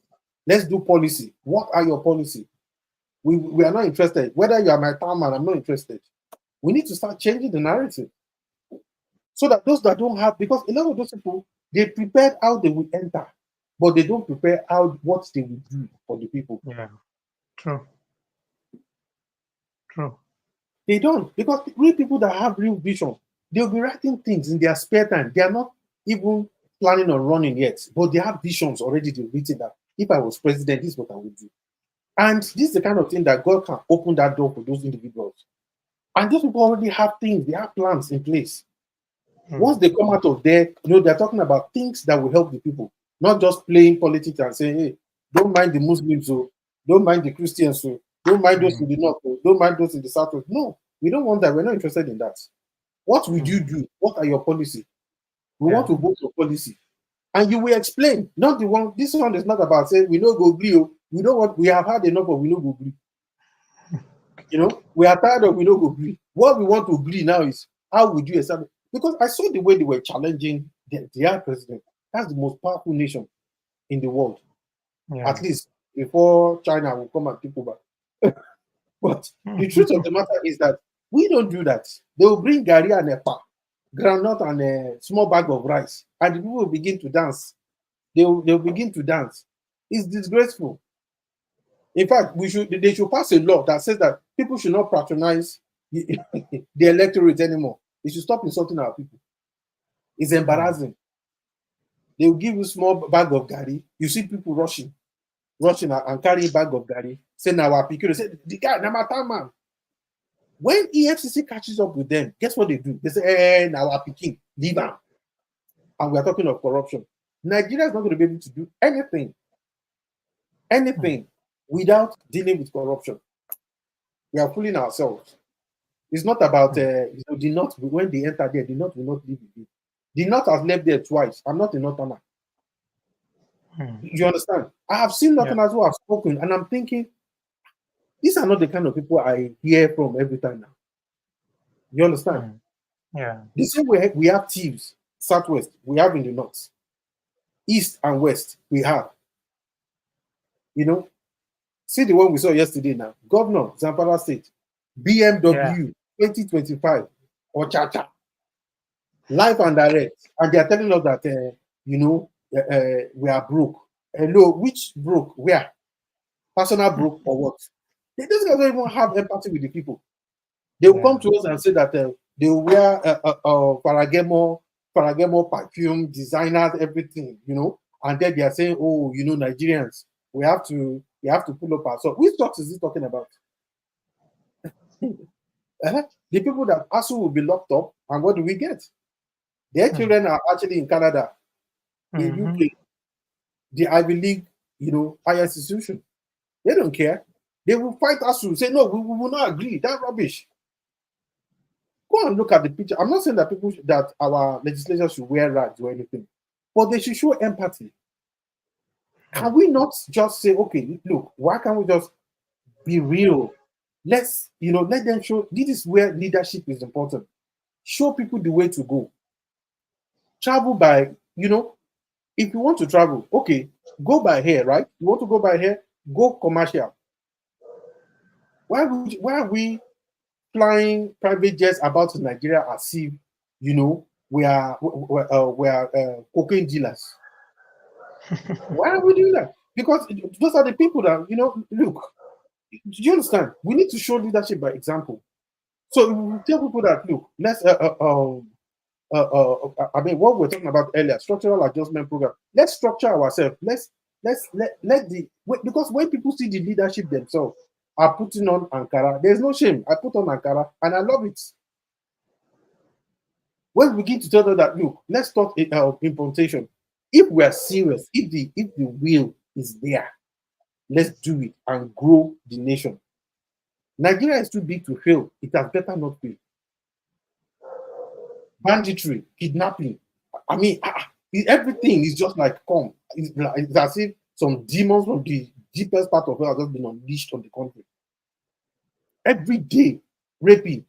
Let's do policy. What are your policy? We are not interested. Whether you are my town man, I'm not interested. We need to start changing the narrative so that those that don't have, because a lot of those people, they prepared how they will enter, but they don't prepare how what they will do for the people. Yeah. True. True. They don't, because real people that have real vision, they'll be writing things in their spare time. They are not even planning on running yet, but they have visions already. They've written that if I was president, this is what I would do. And this is the kind of thing that God can open that door for those individuals. And those people already have things, they have plans in place. Once they come out of there, they're talking about things that will help the people, not just playing politics and saying, hey, don't mind the Muslims, so don't mind the Christians, so don't mind those in the north, so don't mind those in the south. No, we don't want that. We're not interested in that. What would you do? What are your policy? We want to vote for policy. And you will explain, not the one, this one is not about saying we don't go agree. We don't want, we have had enough of we don't go agree. We are tired of we don't go agree. What we want to agree now is how would you establish? Because I saw the way they were challenging their president. That's the most powerful nation in the world. Yeah. At least before China will come and take over. But the truth of the matter is that we don't do that. They will bring Gary and a groundnut and a small bag of rice, and the people will begin to dance. They'll begin to dance. It's disgraceful. In fact, they should pass a law that says that people should not patronize the electorate anymore. They should stop insulting our people. It's embarrassing. They will give you small bag of Gary. You see people rushing and carrying bag of Gary. Say now our people, they say the guy, Namata man. When EFCC catches up with them, guess what they do? They say, hey, now our Peking, leave them. And we are talking of corruption. Nigeria is not going to be able to do anything without dealing with corruption. We are fooling ourselves. It's not about the North. When they enter there, the North will not live with it. The North has left there twice. I'm not a Northerner. You understand? I have seen Northerners who have spoken, and I'm thinking, these are not the kind of people I hear from every time now. You understand? Yeah. The same way we have thieves, Southwest, we have in the North. East and West, we have. See the one we saw yesterday now. Governor, Zamfara State, BMW 2025, or Chacha. Live and direct. And they are telling us that, we are broke. Hello, which broke? Where? Personal broke or what? These guys don't even have empathy with the people. They will come to us and say that they will wear Faragemo perfume, designers, everything, and then they are saying, oh, Nigerians, we have to pull up ourselves. Which talks is he talking about? The people that also will be locked up, and what do we get? Their children are actually in Canada, in UK, the Ivy League, higher institution. They don't care. They will fight us to say, no, we will not agree. That's rubbish. Go and look at the picture. I'm not saying that our legislature should wear rags or anything, but they should show empathy. Can we not just say, okay, look, why can't we just be real? Let's, let them show. This is where leadership is important. Show people the way to go. Travel by, if you want to travel, okay, go by air, right? You want to go by air, go commercial. Why are we flying private jets about Nigeria as if, we are cocaine dealers? Why are we doing that? Because those are the people that, look, do you understand? We need to show leadership by example. So we tell people that, look, let's, what we're talking about earlier, structural adjustment program. Let's structure ourselves. Because when people see the leadership themselves are putting on Ankara, there's no shame. I put on Ankara and I love it. When we begin to tell them that, look, let's talk implementation. If we are serious, if the will is there, let's do it and grow the nation. Nigeria is too big to fail. It has better not fail. Banditry, kidnapping. I mean, everything is just like come. It's as if some demons from the deepest part of hell have just been unleashed on the country. Every day, raping,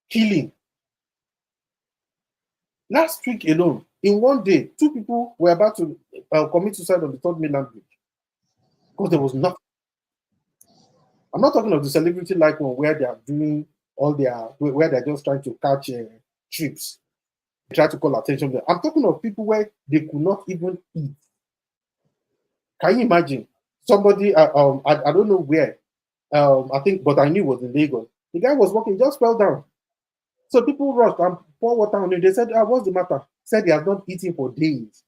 killing. Last week alone, In one day, 2 people were about to commit suicide on the third mainland bridge because there was nothing. I'm not talking of the celebrity like one where they are doing all their, where they're just trying to catch trips, try to call attention. I'm talking of people where they could not even eat. Can you imagine somebody? I don't know where. I think, but I knew it was in Lagos. The guy was walking, just fell down. So people rushed and pour water on him. They said, "What's the matter?" Said he has not eaten for days.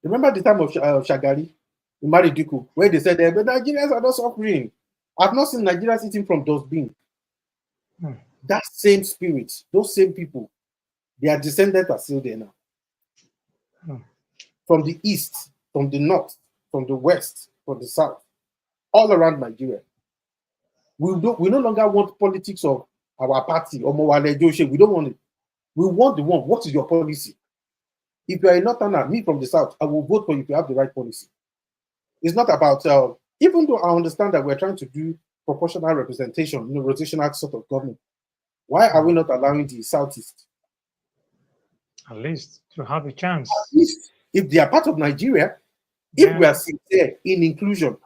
Remember the time of Shagari in Mariduku, where they said, "The Nigerians are not suffering." I've not seen Nigerians eating from dustbin. That same spirit, those same people, their descendants are still there now. From the east, from the north, from the west, from the south, all around Nigeria. We no longer want politics of our party or Mowale Joshe. We don't want it. We want the one. What is your policy? If you are a northerner, me from the south, I will vote for you if you have the right policy. It's not about, even though I understand that we're trying to do proportional representation, rotational sort of government, why are we not allowing the southeast? At least to have a chance. At least if they are part of Nigeria, if we are sincere in inclusion.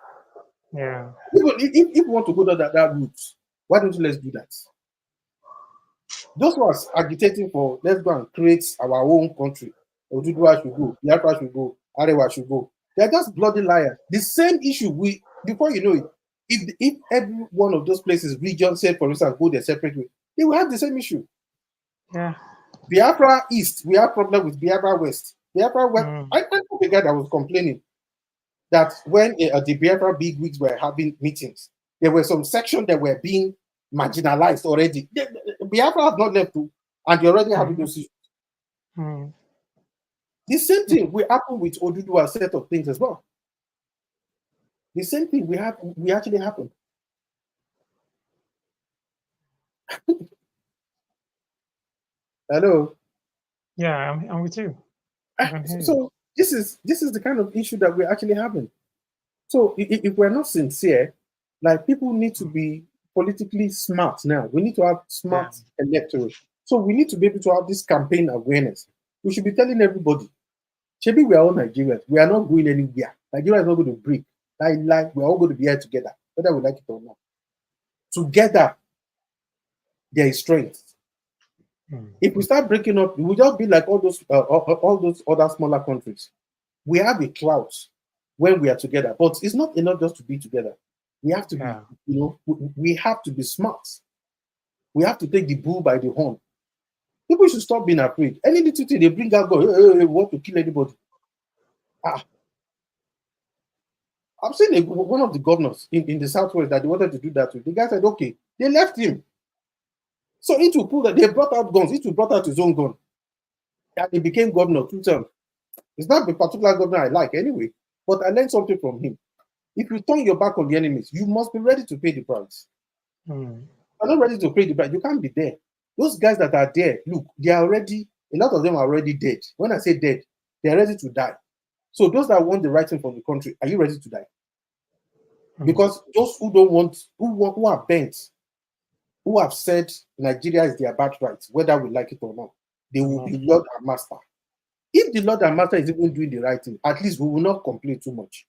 Yeah. Even if we want to go down that route, why don't you let's do that? Those who are agitating for let's go and create our own country. Oduduwa should go, Biafra should go, Arewa should go. They're just bloody liars. The same issue before you know it, if every one of those places, region said, for instance, go their separate way, they will have the same issue. Yeah. Biafra East, we have problem with Biafra West. Biafra West, I know the guy that was complaining that when the Biafra big wigs were having meetings, there were some sections that were being marginalized already. Biafra has not left, and they're already having those issues. The same thing will happen with Oduduwa set of things as well. The same thing we actually happen. Hello. Yeah, I'm with you. So this is the kind of issue that we're actually having. So if we're not sincere, like people need to be politically smart now. We need to have smart electorate. So we need to be able to have this campaign awareness. We should be telling everybody, maybe we are all Nigerians. We are not going anywhere. Nigeria is not going to break. We're all going to be here together, whether we like it or not. Together, there is strength. If we start breaking up, we will just be like all those other smaller countries. We have a clout when we are together, but it's not enough just to be together. We have to be, we have to be smart. We have to take the bull by the horn. People should stop being afraid. Any little thing they bring out, go, want to kill anybody. I've seen one of the governors in the Southwest that they wanted to do that with. The guy said, okay, they left him. So it will pull that they brought out guns, it will brought out his own gun. And he became governor 2 terms. It's not the particular governor I like anyway, but I learned something from him. If you turn your back on the enemies, you must be ready to pay the price. You're not ready to pay the price, you can't be there. Those guys that are there, look, they are already, a lot of them are already dead. When I say dead, they're ready to die. So those that want the right thing from the country, are you ready to die? Because those who don't want, who are bent, who have said Nigeria is their birthright, whether we like it or not, they will be Lord and Master. If the Lord and Master is even doing the right thing, at least we will not complain too much.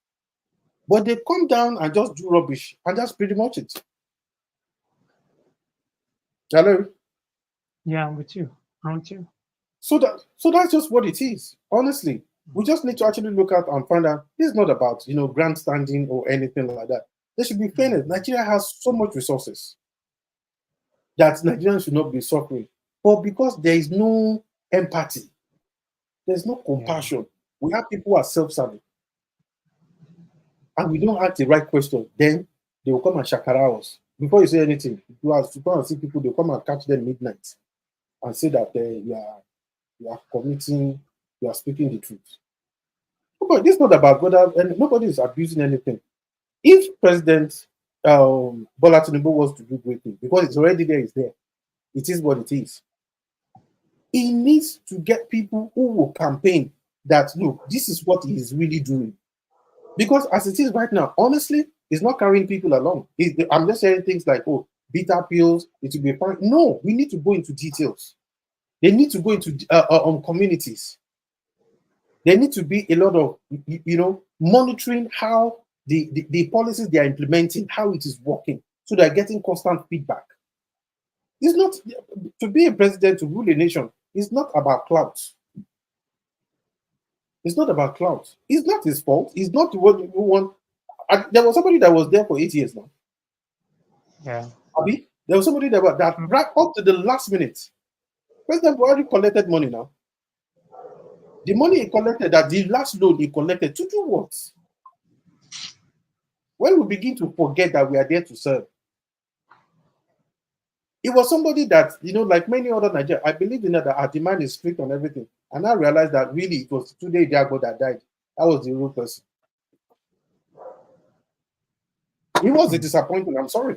But they come down and just do rubbish, and that's pretty much it. Hello? Yeah, I'm with you. Aren't you? So that's just what it is. Honestly, we just need to actually look at and find out. This is not about grandstanding or anything like that. There should be fairness. Nigeria has so much resources that Nigerians should not be suffering. But because there is no empathy, there's no compassion. We have people who are self-serving. And we don't ask the right question, then they will come and shakara us. Before you say anything, you have to go and see people, they'll come and catch them midnight and say that you are committing, you are speaking the truth. But this is not about whether, and nobody is abusing anything. If President Bola Tinubu wants to do great things, because it's already there, it's there. It is what it is. He needs to get people who will campaign that, look, this is what he is really doing. Because as it is right now, honestly, it's not carrying people along. I'm just saying things like, bitter pills, it will be fine. No, we need to go into details. They need to go into communities. There need to be a lot of monitoring how the policies they are implementing, how it is working, so they're getting constant feedback. It's not to be a president to rule a nation. It's not about clout. It's not about clout. It's not his fault. It's not what you want. There was somebody that was there for 8 years now. Yeah. Abi, there was somebody that right up to the last minute. President Buhari collected money now. The money he collected, that the last loan he collected, to do what? When we begin to forget that we are there to serve. It was somebody that, like many other Nigerians, I believe in that our demand is strict on everything. And I realized that really it was Tunde Diago that died. That was the real person. It was a disappointment. I'm sorry.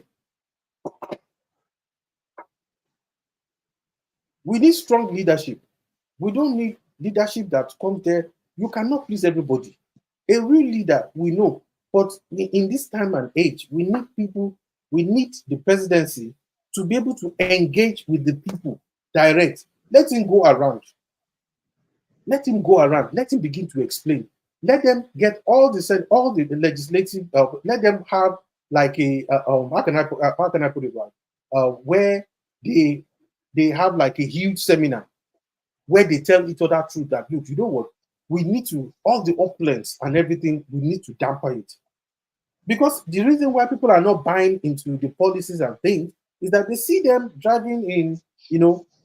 We need strong leadership. We don't need leadership that comes there. You cannot please everybody. A real leader, we know. But in this time and age, we need people, we need the presidency to be able to engage with the people direct. Let him go around. Let him go around. Let him begin to explain. Let them get all the legislative. Let them have like a how can I put it right? Where they have like a huge seminar where they tell each other truth that look, you know what, we need to all the opulence and everything. We need to dampen it. Because the reason why people are not buying into the policies and things is that they see them driving in,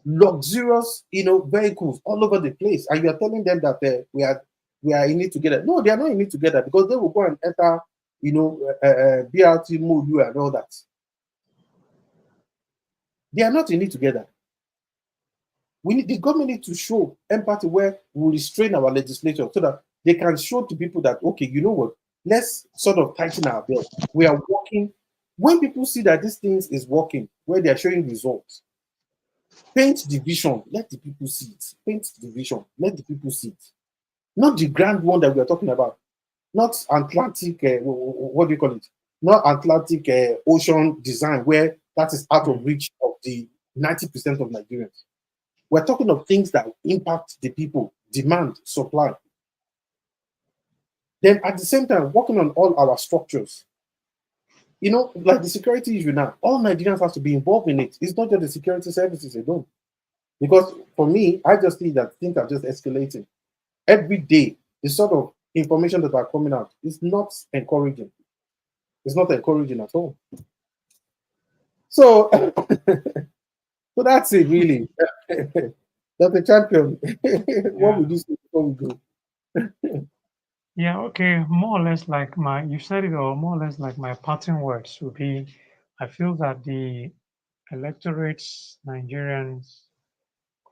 luxurious, vehicles all over the place, and you are telling them that we are in it together. No, they are not in it together because they will go and enter, BRT, MOU, and all that. They are not in it together. The government need to show empathy where we restrain our legislature so that they can show to people that, okay, you know what, let's sort of tighten our belt. We are working. When people see that these things is working, where they are showing results, paint the vision, let the people see it. Paint the vision, let the people see it. Not the grand one that we are talking about. Not Atlantic, what do you call it? Not Atlantic ocean design where that is out of reach of the 90% of Nigerians. We're talking of things that impact the people, demand, supply. Then at the same time, working on all our structures. Like the security issue now, all Nigerians have to be involved in it. It's not just the security services alone. Because for me, I just see that things are just escalating. Every day, the sort of information that are coming out is not encouraging. It's not encouraging at all. So, so that's it, really. Dr. Champion, what would you say before we go? Yeah, okay. More or less like you said it all, more or less like my parting words would be I feel that the electorates, Nigerians,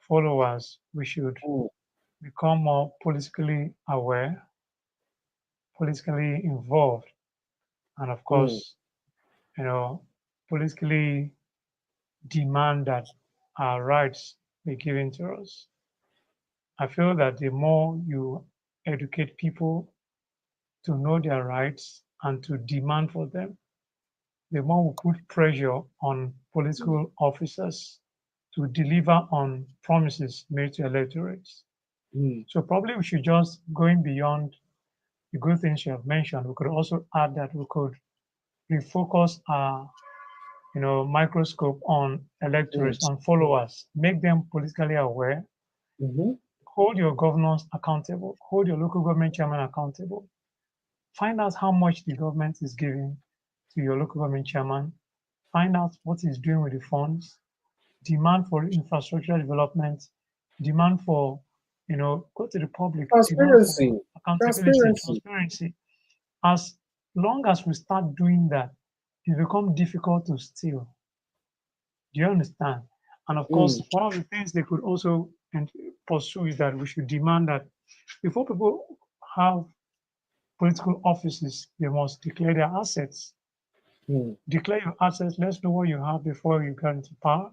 followers, we should become more politically aware, politically involved, and of course, politically demand that our rights be given to us. I feel that the more you educate people to know their rights and to demand for them, the more we put pressure on political officers to deliver on promises made to electorates. So probably we should just going beyond the good things you have mentioned. We could also add that we could refocus our microscope on electorates, on followers, make them politically aware, hold your governors accountable, hold your local government chairman accountable, find out how much the government is giving to your local government chairman, find out what he's doing with the funds, demand for infrastructure development, demand for, go to the public, demand for Transparency. accountability, transparency. As long as we start doing that, it becomes difficult to steal. Do you understand? And of course, one of the things they could also pursue is that we should demand that before people have political offices, they must declare their assets. Declare your assets. Let's know what you have before you get into power.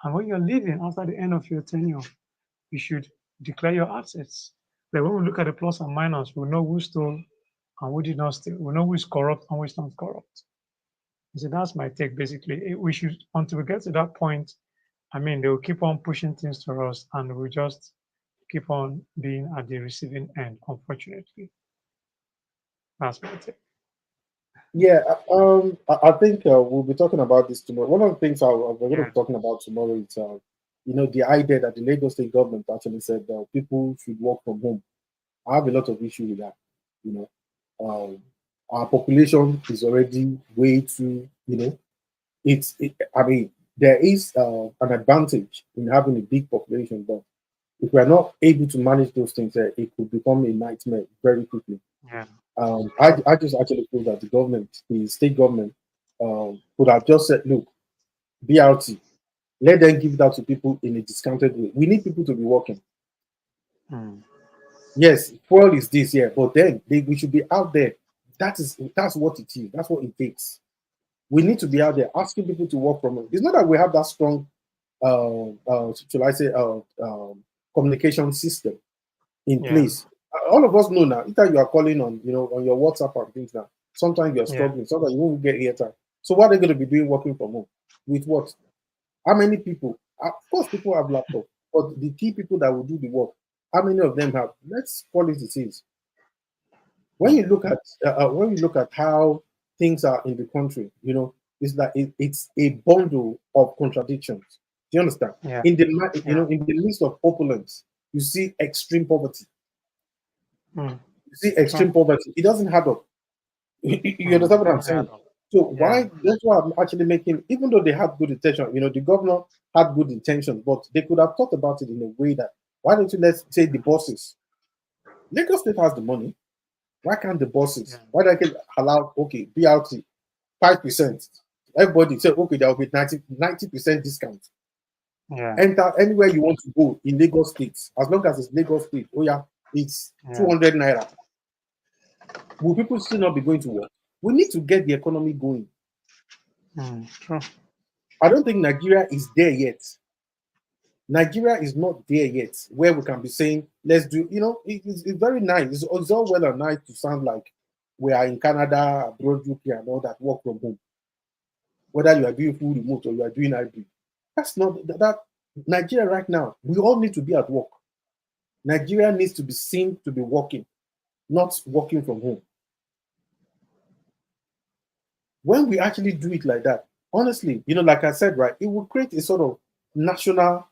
And when you're leaving after the end of your tenure, you should declare your assets. Like when we look at the plus and minus, we know who stole and who did not steal. We know who is corrupt and who is not corrupt. So that's my take basically. We should, until we get to that point, I mean, they will keep on pushing things to us, and we'll just keep on being at the receiving end, unfortunately. That's my take. Yeah, I think we'll be talking about this tomorrow. One of the things we're going to Yeah. be talking about tomorrow is, the idea that the Lagos State government actually said people should work from home. I have a lot of issue with that. You know, our population is already way too. I mean, there is an advantage in having a big population, but if we are not able to manage those things, it could become a nightmare very quickly. Yeah. I just actually feel that the state government, could have just said, look, BRT, let them give that to people in a discounted way. We need people to be working. Mm. Yes, fuel is this, yeah, but then we should be out there. That's what it is. That's what it takes. We need to be out there asking people to work from home. It's not that we have that strong, shall I say, communication system in Yeah. place. All of us know now. Either you are calling on, on your WhatsApp and things now. Sometimes you're Yeah. struggling. Sometimes you won't get airtime. So what are they going to be doing working from home? With what? How many people? Of course, people have laptops, but the key people that will do the work, how many of them have? Let's call it it is. When Mm. you look at how things are in the country, it's like it's a bundle of contradictions. Do you understand? Yeah. In Yeah. in the midst of opulence, you see extreme poverty. Mm. You see Sure. extreme poverty. It doesn't add up. You Mm. understand what I'm Doesn't add saying? up. So Yeah. why? That's why I'm actually making. Even though they had good intention, the governor had good intention, but they could have thought about it in a way that why don't you let's say the bosses? Lagos State has the money. Why can't the Yeah. bosses? Why don't they allow BRT 5%? Everybody say okay, there will be 90% discount. Yeah. Enter anywhere you want to go in Lagos State, as long as it's Lagos State. Oh yeah, it's Yeah. 200 naira. Will people still not be going to work? We need to get the economy going. Mm. True. I don't think Nigeria is there yet. Nigeria is not there yet, where we can be saying, let's do, it's very nice. It's all well and nice to sound like we are in Canada, abroad, UK, and all that, work from home. Whether you are doing full remote or you are doing hybrid. That's not that Nigeria right now, we all need to be at work. Nigeria needs to be seen to be working, not working from home. When we actually do it like that, honestly, like I said, right, it will create a sort of national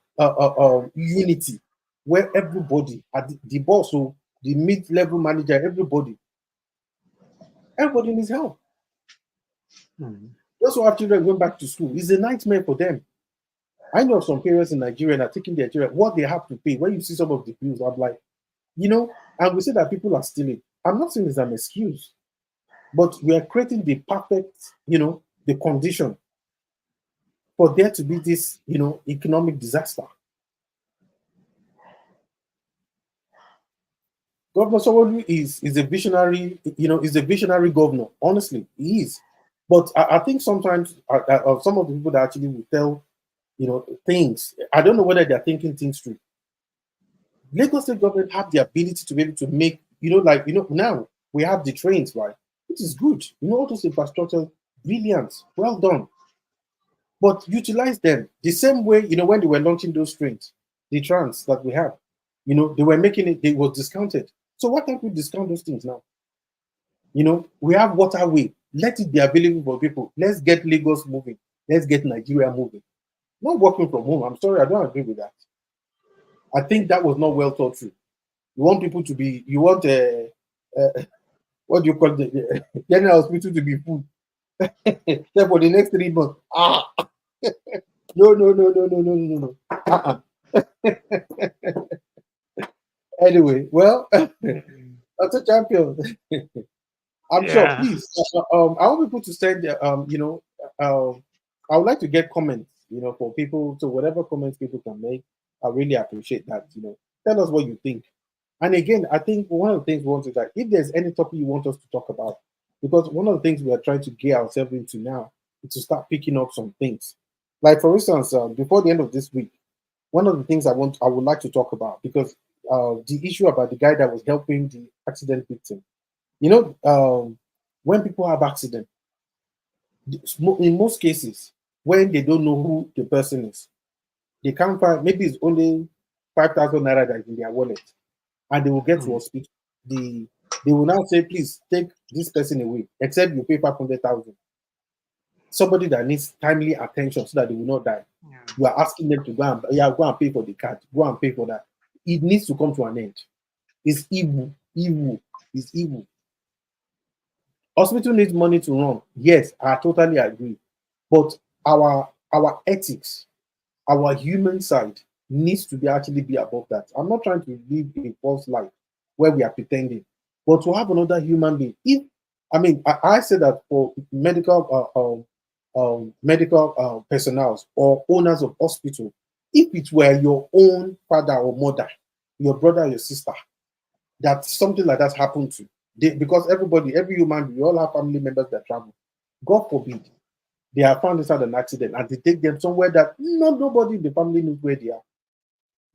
unity where everybody at the boss, so the mid-level manager, everybody needs help. Mm. Those who have children going back to school, it's a nightmare for them. I know some parents in Nigeria are taking their children, what they have to pay. When you see some of the bills, I'm like, and we say that people are stealing. I'm not saying it's an excuse, but we are creating the perfect, the condition for there to be this, economic disaster. Governor Sanwo-Olu is a visionary, is a visionary governor. Honestly, he is. But I think sometimes some of the people that actually will tell, things. I don't know whether they're thinking things through. Lagos State government have the ability to be able to make, now we have the trains, right? Which is good. All those infrastructure, brilliant, well done. But utilize them the same way, when they were launching those trains, the trans that we have, they were making it, they was discounted. So why can't we discount those things now? We have waterway. Let it be available for people. Let's get Lagos moving. Let's get Nigeria moving. Not working from home. I'm sorry, I don't agree with that. I think that was not well thought through. You want people to be, you want what do you call the general hospital to be full. Then for the next 3 months, no, no, no, no, no, no, no, no. Anyway, well, Mm. that's a champion. I'm sure. Yeah. Please, I want people to send, I would like to get comments, for people. So whatever comments people can make, I really appreciate that. Tell us what you think. And again, I think one of the things we want is that if there's any topic you want us to talk about, because one of the things we are trying to gear ourselves into now is to start picking up some things. Like for instance, before the end of this week, one of the things I would like to talk about because the issue about the guy that was helping the accident victim. When people have accident, in most cases, when they don't know who the person is, They can't find, maybe it's only 5,000 naira that is in their wallet, and they will get to Mm. hospital. They will now say, please take this person away, except you pay 500,000. Somebody that needs timely attention so that they will not die. Yeah. You are asking them to go and, yeah, go and pay for the card, go and pay for that. It needs to come to an end. It's evil, evil, it's evil. Hospital needs money to run. Yes, I totally agree. But our ethics, our human side needs to be actually be above that. I'm not trying to live a false life where we are pretending, but to have another human being. If I mean, I say that for medical personnel or owners of hospital, if it were your own father or mother, your brother, your sister, that something like that happened to, because every human, we all have family members that travel. God forbid they are found inside an accident and they take them somewhere that nobody in the family knows where they are.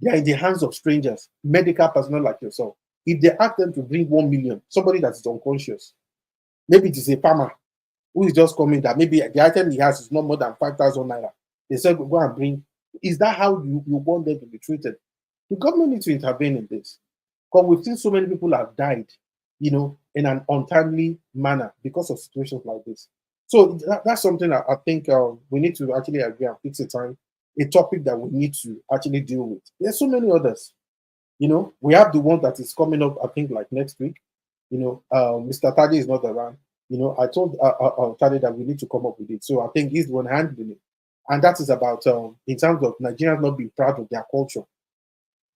They are in the hands of strangers, medical personnel like yourself. If they ask them to bring 1 million, somebody that is unconscious, maybe it is a farmer who is just coming that maybe the item he has is not more than 5,000 naira. They said, go and bring. Is that how you want them to be treated? The government needs to intervene in this. Because we've seen so many people have died, in an untimely manner because of situations like this. So that's something I think we need to actually agree and fix a topic that we need to actually deal with. There's so many others. We have the one that is coming up, I think, like next week. Mr. Tadi is not around. I told Tadi that we need to come up with it. So I think he's the one handling it. And that is about, in terms of Nigerians not being proud of their culture.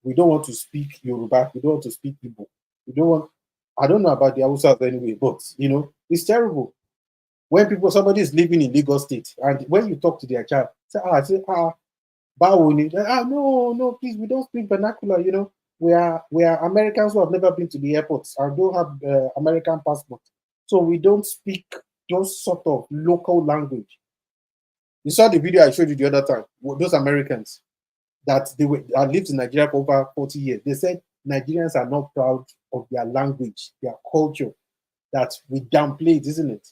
We don't want to speak Yoruba. We don't want to speak Igbo. We don't want, I don't know about the Hausas anyway, but, it's terrible. When somebody is living in Lagos State, and when you talk to their child, Bawoni, no, no, please, we don't speak vernacular, we are Americans who have never been to the airports and don't have American passport. So we don't speak those sort of local language. You saw the video I showed you the other time, those Americans that that lived in Nigeria for over 40 years. They said Nigerians are not proud of their language, their culture, that we downplay it, isn't it?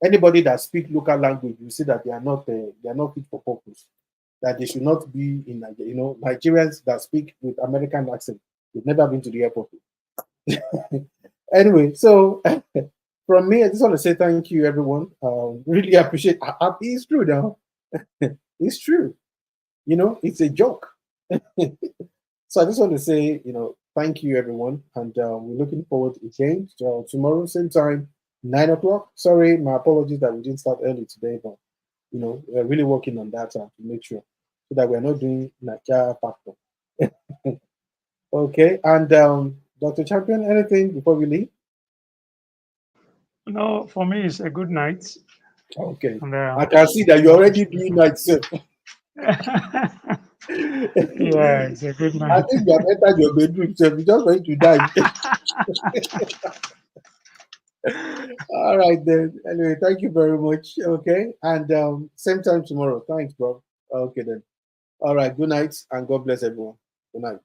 Anybody that speaks local language, you see that they are not fit for purpose. That they should not be in Nigeria. Nigerians that speak with American accent, they've never been to the airport. Anyway, so from me, I just want to say thank you, everyone. Really appreciate. It's true now. It's true. It's a joke. So I just want to say, thank you, everyone, and we're looking forward to again tomorrow, same time, 9 o'clock. Sorry, my apologies that we didn't start early today, but we're really working on that to make sure so that we're not doing Naija factor. Okay, and Dr. Champion, anything before we leave? No, for me, it's a good night. Okay, And I can see that you're already doing night shift. yeah, it's a good I night. think you have entered your bedroom, so you're just going to die. All right then. Anyway, thank you very much. Okay, and same time tomorrow. Thanks, bro. Okay then. All right. Good night, and God bless everyone. Good night.